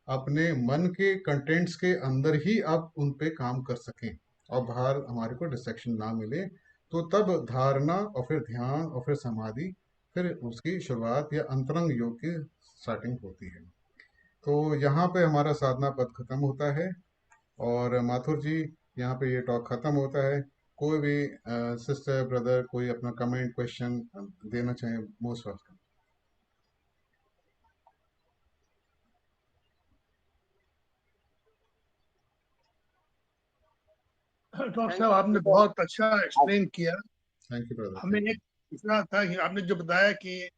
अपने मन के कंटेंट्स के अंदर ही अब उन पे काम कर सकें और बाहर हमारे को डिस्ट्रैक्शन ना मिले। तो तब धारणा और फिर ध्यान और फिर समाधि, फिर उसकी शुरुआत या अंतरंग योग की स्टार्टिंग होती है। तो यहाँ पे हमारा साधना पद खत्म होता है और माथुर जी, यहाँ पे ये टॉक खत्म होता है। कोई भी सिस्टर ब्रदर कोई अपना कमेंट क्वेश्चन देना चाहें, मोस्ट वेलकम। डॉक्टर साहब, आपने बहुत अच्छा एक्सप्लेन किया। Thank you brother. हमें एक पूछना था कि आपने जो बताया कि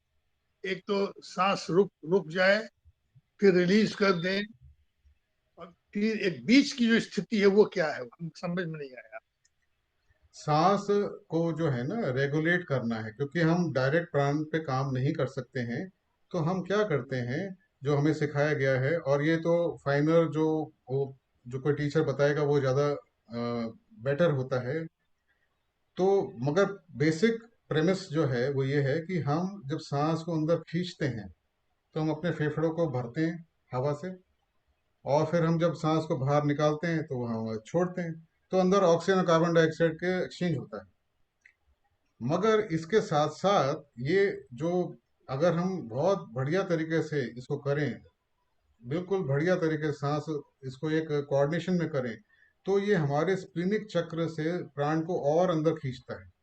एक तो सांस रुक जाए, फिर रिलीज कर दें, और फिर एक बीच की जो स्थिति है वो क्या है, हम समझ में नहीं आया। सांस को जो है ना रेगुलेट करना है, क्योंकि हम डायरेक्ट प्राण पे काम नहीं कर सकते हैं। तो हम क्या करते हैं, जो हमें सिखाया गया है, और ये तो फाइनल जो कोई टीचर बताएगा वो ज़्यादा बेटर होता है। तो मगर बेसिक प्रेमिस जो है वो ये है कि हम जब सांस को अंदर खींचते हैं तो हम अपने फेफड़ों को भरते हैं हवा से, और फिर हम जब सांस को बाहर निकालते हैं तो हम छोड़ते हैं, तो अंदर ऑक्सीजन और कार्बन डाइऑक्साइड के एक्सचेंज होता है। मगर इसके साथ साथ ये जो, अगर हम बहुत बढ़िया तरीके से इसको करें, बिल्कुल बढ़िया तरीके से सांस इसको एक कोऑर्डिनेशन में करें, तो ये हमारे स्प्लिनिक चक्र से प्राण को और अंदर खींचता है।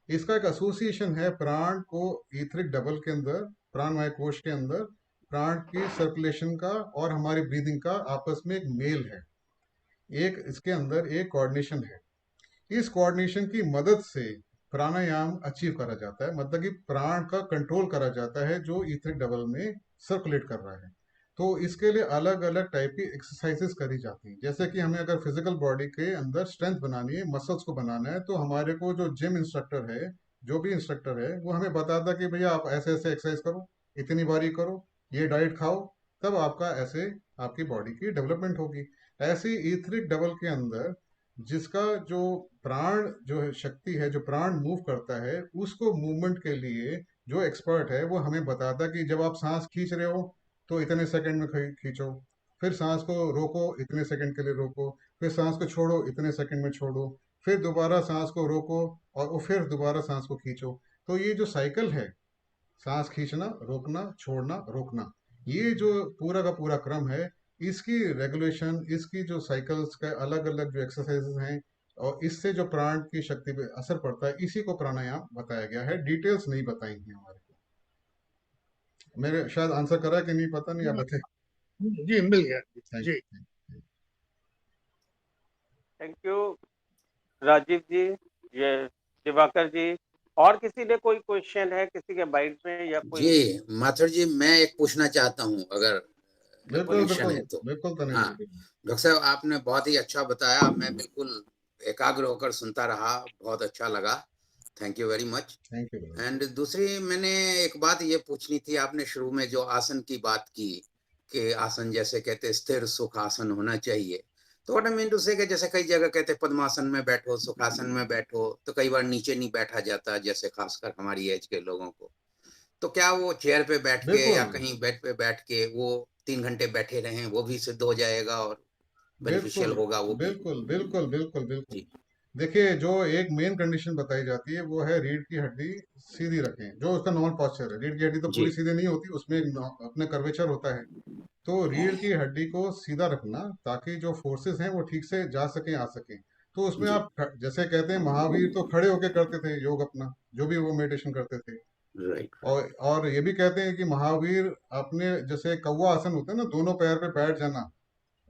इसका एक एसोसिएशन है प्राण को ईथरिक डबल के अंदर, प्राणवायु कोश के अंदर प्राण की सर्कुलेशन का और हमारी ब्रीदिंग का आपस में एक मेल है, एक इसके अंदर एक कोऑर्डिनेशन है। इस कोऑर्डिनेशन की मदद से प्राणायाम अचीव करा जाता है, मतलब कि प्राण का कंट्रोल करा जाता है जो ईथरिक डबल में सर्कुलेट कर रहा है। तो इसके लिए अलग अलग टाइप की एक्सरसाइजेस करी जाती हैं। जैसे कि हमें अगर फिजिकल बॉडी के अंदर स्ट्रेंथ बनानी है, मसल्स को बनाना है, तो हमारे को जो जिम इंस्ट्रक्टर है, जो भी इंस्ट्रक्टर है, वो हमें बताता है कि भैया आप ऐसे ऐसे एक्सरसाइज करो, इतनी बारी करो, ये डाइट खाओ, तब आपका ऐसे आपकी बॉडी की डेवलपमेंट होगी। ऐसी ईथरिक डबल के अंदर जिसका जो प्राण जो है शक्ति है, जो प्राण मूव करता है, उसको मूवमेंट के लिए जो एक्सपर्ट है वो हमें बताता है कि जब आप सांस खींच रहे हो तो इतने सेकंड में खींचो, फिर सांस को रोको, इतने सेकंड के लिए रोको, फिर सांस को छोड़ो, इतने सेकंड में छोड़ो, फिर दोबारा सांस को रोको और वो फिर दोबारा सांस को खींचो। तो ये जो साइकिल है, सांस खींचना, रोकना, छोड़ना, रोकना, ये जो पूरा का पूरा क्रम है, इसकी रेगुलेशन, इसकी जो साइकिल्स का अलग अलग जो एक्सरसाइजेस हैं, और इससे जो प्राण की शक्ति पे असर पड़ता है, इसी को प्राणायाम बताया गया है। डिटेल्स नहीं बताई हैं हमारे को। मेरे शायद आंसर करा कि नहीं पता नहीं, आप बताइए। जी मिल गया thank ji. You. Thank you Rajiv ji, ये दिवाकर जी। और किसी ने कोई क्वेश्चन है किसी के माइंड में या कोई? जी माथुर जी, मैं एक पूछना चाहता हूँ, अगर बिल्कुल परमिशन है बिल्कुल तो। बिल्कुल तनिष्क हाँ जी। डॉक्टर साहब, आपने बहुत ही अच्छा बताया, मैं बिल्कुल एकाग्र होकर सुनता रहा, बहुत अच्छा लगा। Thank you very much. Thank you. And दूसरी मैंने एक बात ये पूछनी थी, आपने शुरू में जो आसन की बात की कि आसन जैसे कहते स्थिर सुख आसन होना चाहिए, तो व्हाट आई मीन टू से कि जैसे कई जगह कहते पद्मासन में बैठो, सुखासन में बैठो, तो कई बार नीचे नहीं बैठा जाता, जैसे खासकर हमारी एज के लोगों को। तो क्या वो चेयर पे बैठ के या बिल्कुल कहीं बेड पे बैठ के वो 3 घंटे बैठे रहें, वो भी सिद्ध हो जाएगा और बेनिफिशियल बिल्कुल होगा वो भी? बिल्कुल बिल्कुल बिल्कुल बिल्कुल। जी देखिए, जो एक मेन कंडीशन बताई जाती है वो है रीढ़ की हड्डी सीधी रखें, जो उसका नॉर्मल पॉस्चर है। रीढ़ की हड्डी तो जी पूरी सीधी नहीं होती, उसमें एक अपने कर्वेचर होता है। तो रीढ़ की हड्डी को सीधा रखना, ताकि जो फोर्सेस हैं वो ठीक से जा सके आ सके। तो उसमें जी आप जैसे कहते हैं, महावीर तो खड़े होके करते थे योग अपना, जो भी वो मेडिटेशन करते थे। राइट और ये भी कहते हैं कि महावीर अपने जैसे कौवा आसन होता है ना, दोनों पैर पे बैठ जाना,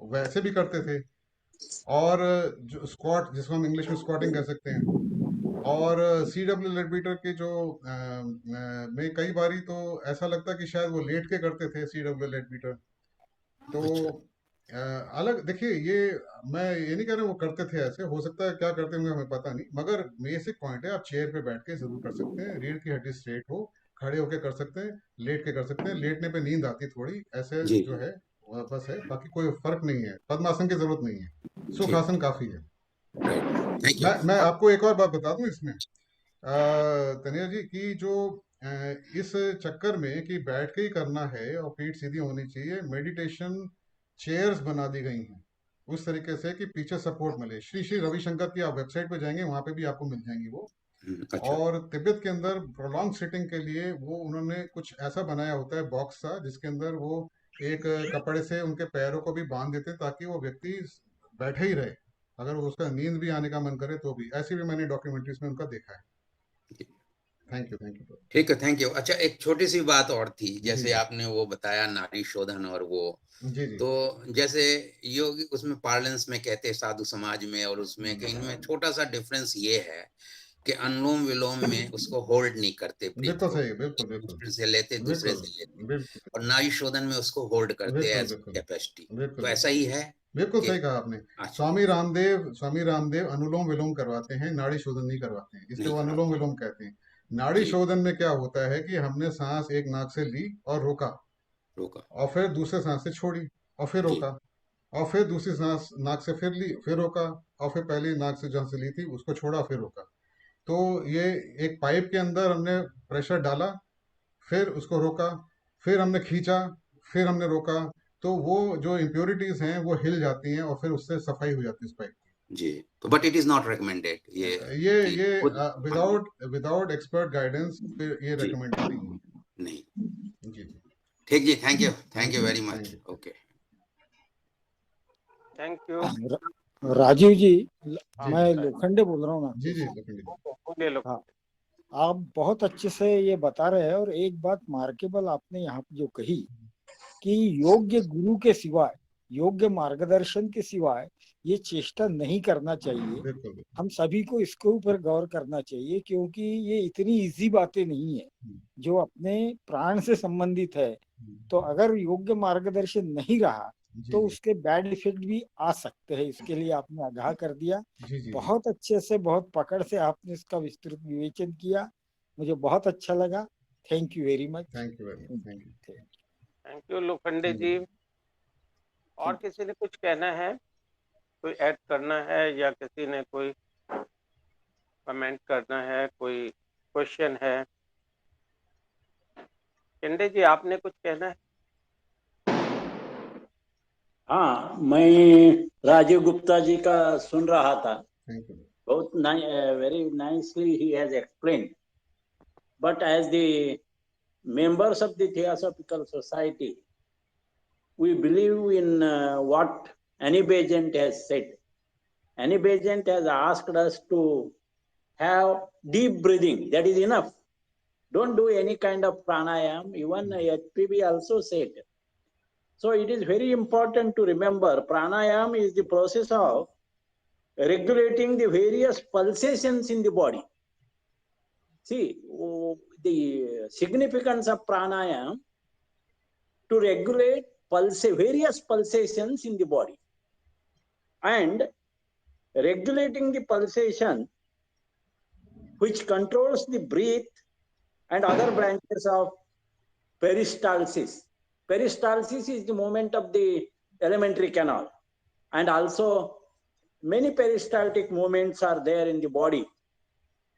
वैसे भी करते थे। और जो स्क्वाट, जिसको हम इंग्लिश में स्क्वाटिंग कह सकते हैं। और सी डब्ल्यू लेडबीटर के जो में कई बारी तो ऐसा लगता कि शायद वो लेट के करते थे सी डब्ल्यू लेडबीटर। तो अच्छा अलग देखिए, ये मैं ये नहीं कह रहा हूँ वो करते थे ऐसे, हो सकता है क्या करते होंगे हमें पता नहीं, मगर बेसिक पॉइंट है, आप चेयर पे बैठ के जरूर कर सकते हैं। रीढ़ की हड्डी स्ट्रेट हो, खड़े होके कर सकते हैं, लेट के कर सकते हैं। लेटने पे नींद आती थोड़ी ऐसे जी जो है, बस है, बाकी कोई फर्क नहीं है। पद्मासन की जरूरत नहीं है, ठीक, सुखासन काफी है। Right thank you. मैं आपको एक और बात बता दूं इसमें, तनिया जी, कि जो अ, इस चक्कर में कि बैठ के ही करना है और पीठ सीधी होनी चाहिए, मेडिटेशन चेयर्स बना दी गई हैं उस तरीके से कि पीछे सपोर्ट मिले। श्री श्री रविशंकर की आप वेबसाइट पे जाएंगे, वहां पे भी आपको मिल जाएंगी वो। अच्छा और तिब्बत के अंदर प्रोलॉन्ग सिटिंग के लिए वो उन्होंने कुछ ऐसा बनाया होता है, बॉक्स सा, जिसके अंदर वो एक कपड़े से उनके पैरों को भी बांध देते हैं, ताकि वो व्यक्ति बैठे ही रहे, अगर उसका नींद भी आने का मन करे तो भी। ऐसी भी मैंने डॉक्यूमेंट्रीज में उनका देखा है। Thank you, thank you. ठीक है, थैंक यू। अच्छा एक छोटी सी बात और थी, जी जैसे जी आपने वो बताया नाड़ी शोधन और वो, जी जी। तो जैसे योग उसमें पार्लेंस में कहते हैं साधु समाज में, और उसमें कि इनमें छोटा सा डिफरेंस ये है कि अनुलोम विलोम में उसको होल्ड नहीं करते ब्रीथ बिल्कुल को, सही, बिल्कुल एक बिल्कुल दूसरे से लेते दूसरे बिल्कुल से लेते, बिल्कुल और नाड़ी शोधन में उसको होल्ड करते हैं बिल्कुल एज बिल्कुल कैपेसिटी। बिल्कुल तो ऐसा बिल्कुल ही है बिल्कुल कि? सही कहा आपने। अच्छा, स्वामी रामदेव अनुलोम विलोम करवाते हैं, नाड़ी शोधन नहीं करवाते हैं, इसलिए नहीं वो अनुलोम कराते, विलोम कहते हैं। नाड़ी जी शोधन में क्या होता है कि हमने सांस एक नाक से ली और रोका, रोका, और फिर दूसरे सांस से छोड़ी, और फिर जी रोका, और फिर दूसरी सांस नाक से फिर ली, फिर रोका, और फिर पहली नाक से जहाँ से ली थी उसको छोड़ा, फिर रोका। तो ये एक पाइप के अंदर हमने प्रेशर डाला, फिर उसको रोका, फिर हमने खींचा, फिर हमने रोका। तो वो जो इम्प्योरिटीज हैं वो हिल जाती हैं, और फिर उससे सफाई हो जाती है उस पाइप जी। तो but it is not recommended ये की। ये कि ये खुद, विदाउट विदाउट एक्सपर्ट गाइडेंस ये जी रिकमेंडेड नहीं है। नहीं, जी जी। ठीक जी, thank thank you you, very thank much, you. Okay. Thank you. Rajiv ji, जी मैं जी लोखंडे बोल रहा हूँ जी नागपुर जी से। लखन जी। बोलिए लोग। हाँ, आप बहुत अच्छे से ये बता रहे हैं, और एक बात मार्केबल आपने यहाँ पे जो कही कि योग्य गुरु के सिवाय, योग्य मार्गदर्शन के सिवाय ये चेष्टा नहीं करना चाहिए। बिल्कुल बिल्कुल। हम सभी को इसके ऊपर गौर करना चाहिए, क्योंकि ये इतनी इजी बातें नहीं है जो अपने प्राण से संबंधित है। तो अगर योग्य मार्गदर्शन नहीं रहा जी तो जी उसके बैड इफेक्ट भी आ सकते हैं। इसके लिए आपने आगाह कर दिया। जी जी जी। बहुत अच्छे से, बहुत पकड़ से आपने इसका विस्तृत विवेचन किया, मुझे बहुत अच्छा लगा। Thank you very much. Thank you very much. Thank you. Thank you Lokhande thank ji. You. और किसी ने कुछ कहना है, कोई ऐड करना है, या किसी ने कोई कमेंट करना है, कोई क्वेश्चन है? कंडे जी आपने कुछ कहना है? हाँ, मैं राजीव गुप्ता जी का सुन रहा था। Thank you. बहुत very nicely he has explained, but as the members of the Theosophical Society, we believe in what Annie Besant has said, Any patient has asked us to have deep breathing. That is enough. Don't do any kind of pranayam. Even HPB also said. So it is very important to remember pranayam is the process of regulating the various pulsations in the body. See, the significance of pranayam to regulate various pulsations in the body. And regulating the pulsation which controls the breath and other branches of peristalsis. Peristalsis is the movement of the alimentary canal, and also many peristaltic movements are there in the body.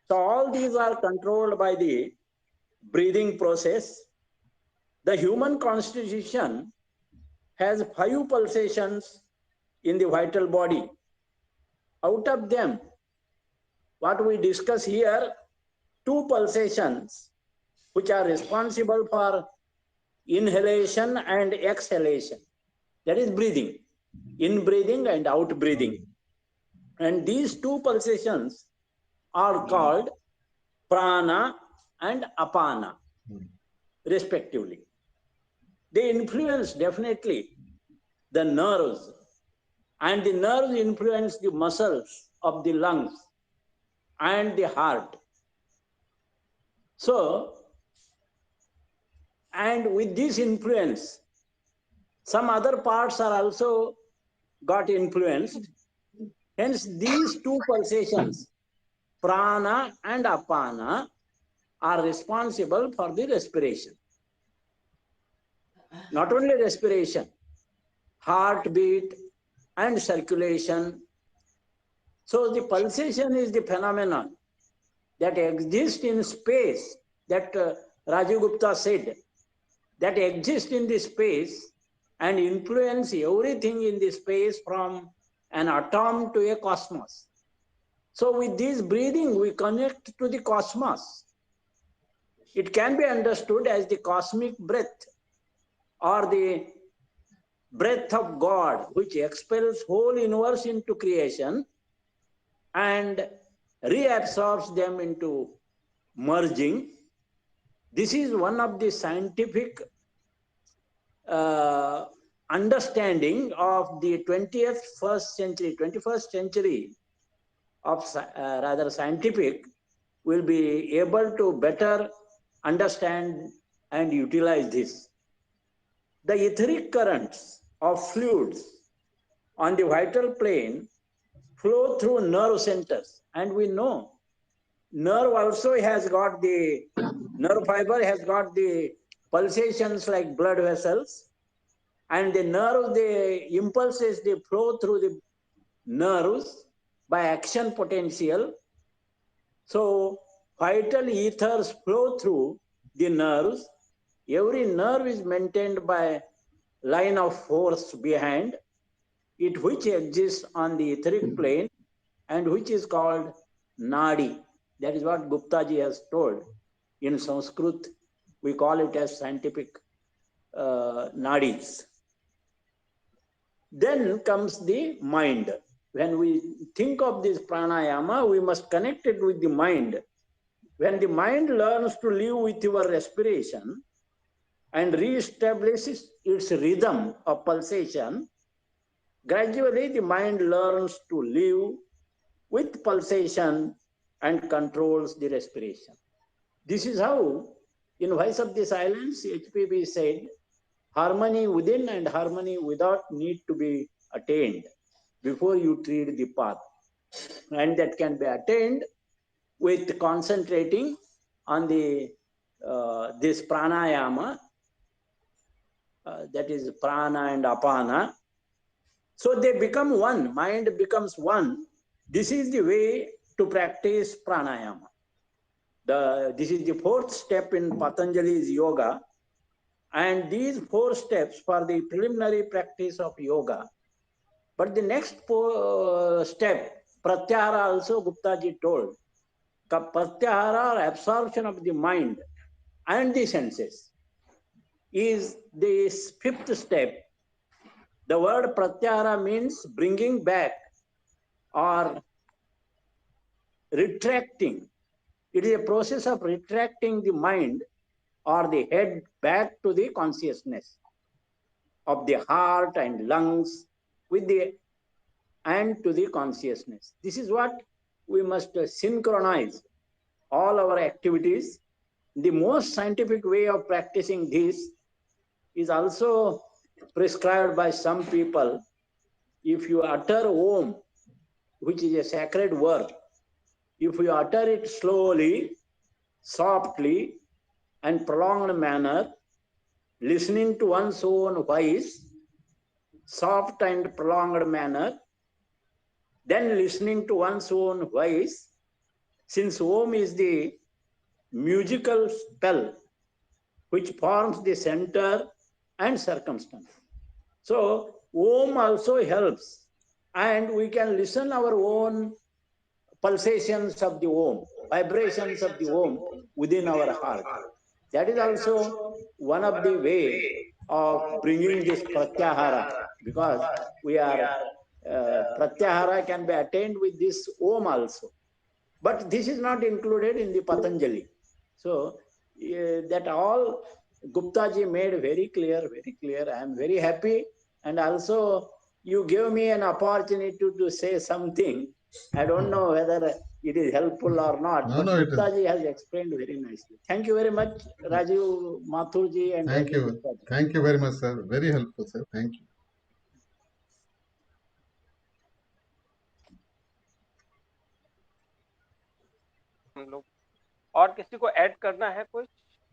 So all these are controlled by the breathing process. The human constitution has 5 pulsations in the vital body. Out of them, what we discuss here, 2 pulsations which are responsible for inhalation and exhalation. That is breathing, in breathing and out breathing. And these 2 pulsations are called prana and apana, respectively. They influence definitely the nerves, and the nerves influence the muscles of the lungs and the heart. So, and with this influence, some other parts are also got influenced. Hence, these 2 pulsations, prana and apana, are responsible for the respiration. Not only respiration, heartbeat and circulation. So the pulsation is the phenomenon that exists in space, that Rajiv Gupta said, that exists in the space and influence everything in the space from an atom to a cosmos. So with this breathing, we connect to the cosmos. It can be understood as the cosmic breath or the breath of God, which expels whole universe into creation and reabsorbs them into merging. This is one of the scientific understanding of the 21st century of rather scientific will be able to better understand and utilize this. The etheric currents of fluids on the vital plane flow through nerve centers, and we know nerve also has got the nerve fiber has got the pulsations like blood vessels, and the nerve, the impulses, they flow through the nerves by action potential. So vital ethers flow through the nerves. Every nerve is maintained by line of force behind it, which exists on the etheric plane and which is called nadi. That is what Gupta ji has told. In Sanskrit, we call it as scientific nadis. Then comes the mind. When we think of this pranayama, we must connect it with the mind. When the mind learns to live with your respiration and reestablishes its rhythm of pulsation, gradually the mind learns to live with pulsation and controls the respiration. This is how, in Voice of the Silence, HPB said, harmony within and harmony without need to be attained before you tread the path. And that can be attained with concentrating on the this pranayama, that is prana and apana. So they become one, mind becomes one. This is the way to practice pranayama. This is the 4th step in Patanjali's yoga. And these 4 steps for the preliminary practice of yoga. But the next step, pratyahara, also Gupta ji told. Pratyahara, or absorption of the mind and the senses, is this 5th step. The word pratyahara means bringing back or retracting. It is a process of retracting the mind or the head back to the consciousness of the heart and lungs with the and to the consciousness. This is what we must synchronize all our activities. The most scientific way of practicing this is also prescribed by some people. If you utter Om, which is a sacred word, if you utter it slowly, softly, and prolonged manner, listening to one's own voice, soft and prolonged manner, then listening to one's own voice, since Om is the musical spell which forms the center and circumstance. So Om also helps, and we can listen our own pulsations of the Om, vibrations of the Om within our heart. That is also one of the way of bringing this pratyahara, because we are pratyahara can be attained with this Om also. But this is not included in the Patanjali. So that all Guptaji made very clear, very clear. I am very happy, and also you gave me an opportunity to say something. I don't know whether it is helpful or not, No, but no, it is. Guptaji has explained very nicely. Thank you very much, Rajiv Mathurji and Thank Rajiv you. Guptaji. Thank you very much, sir. Very helpful, sir. Thank you. हम लोग और किसी को ऐड करना है कुछ,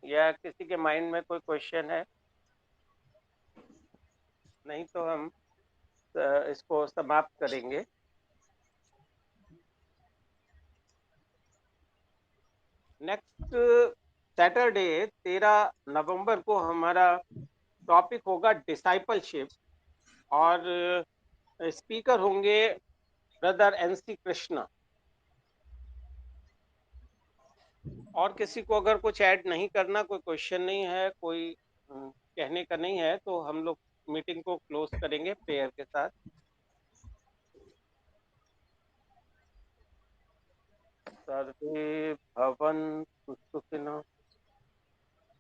या किसी के माइंड में कोई क्वेश्चन है? नहीं तो हम इसको समाप्त करेंगे. नेक्स्ट सैटरडे 13 नवंबर को हमारा टॉपिक होगा डिसाइपलशिप, और स्पीकर होंगे ब्रदर एनसी कृष्णा. और किसी को अगर कुछ ऐड नहीं करना, कोई क्वेश्चन नहीं है, कोई कहने का नहीं है, तो हम लोग मीटिंग को क्लोज करेंगे प्रेयर के साथ. सर्वे भवन्तु सुखिनः,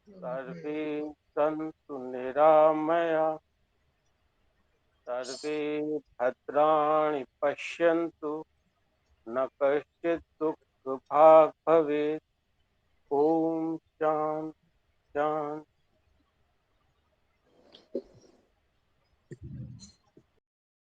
सर्वे सन्तु निरामया, सर्वे भद्राणि पश्यन्तु, न कश्चित्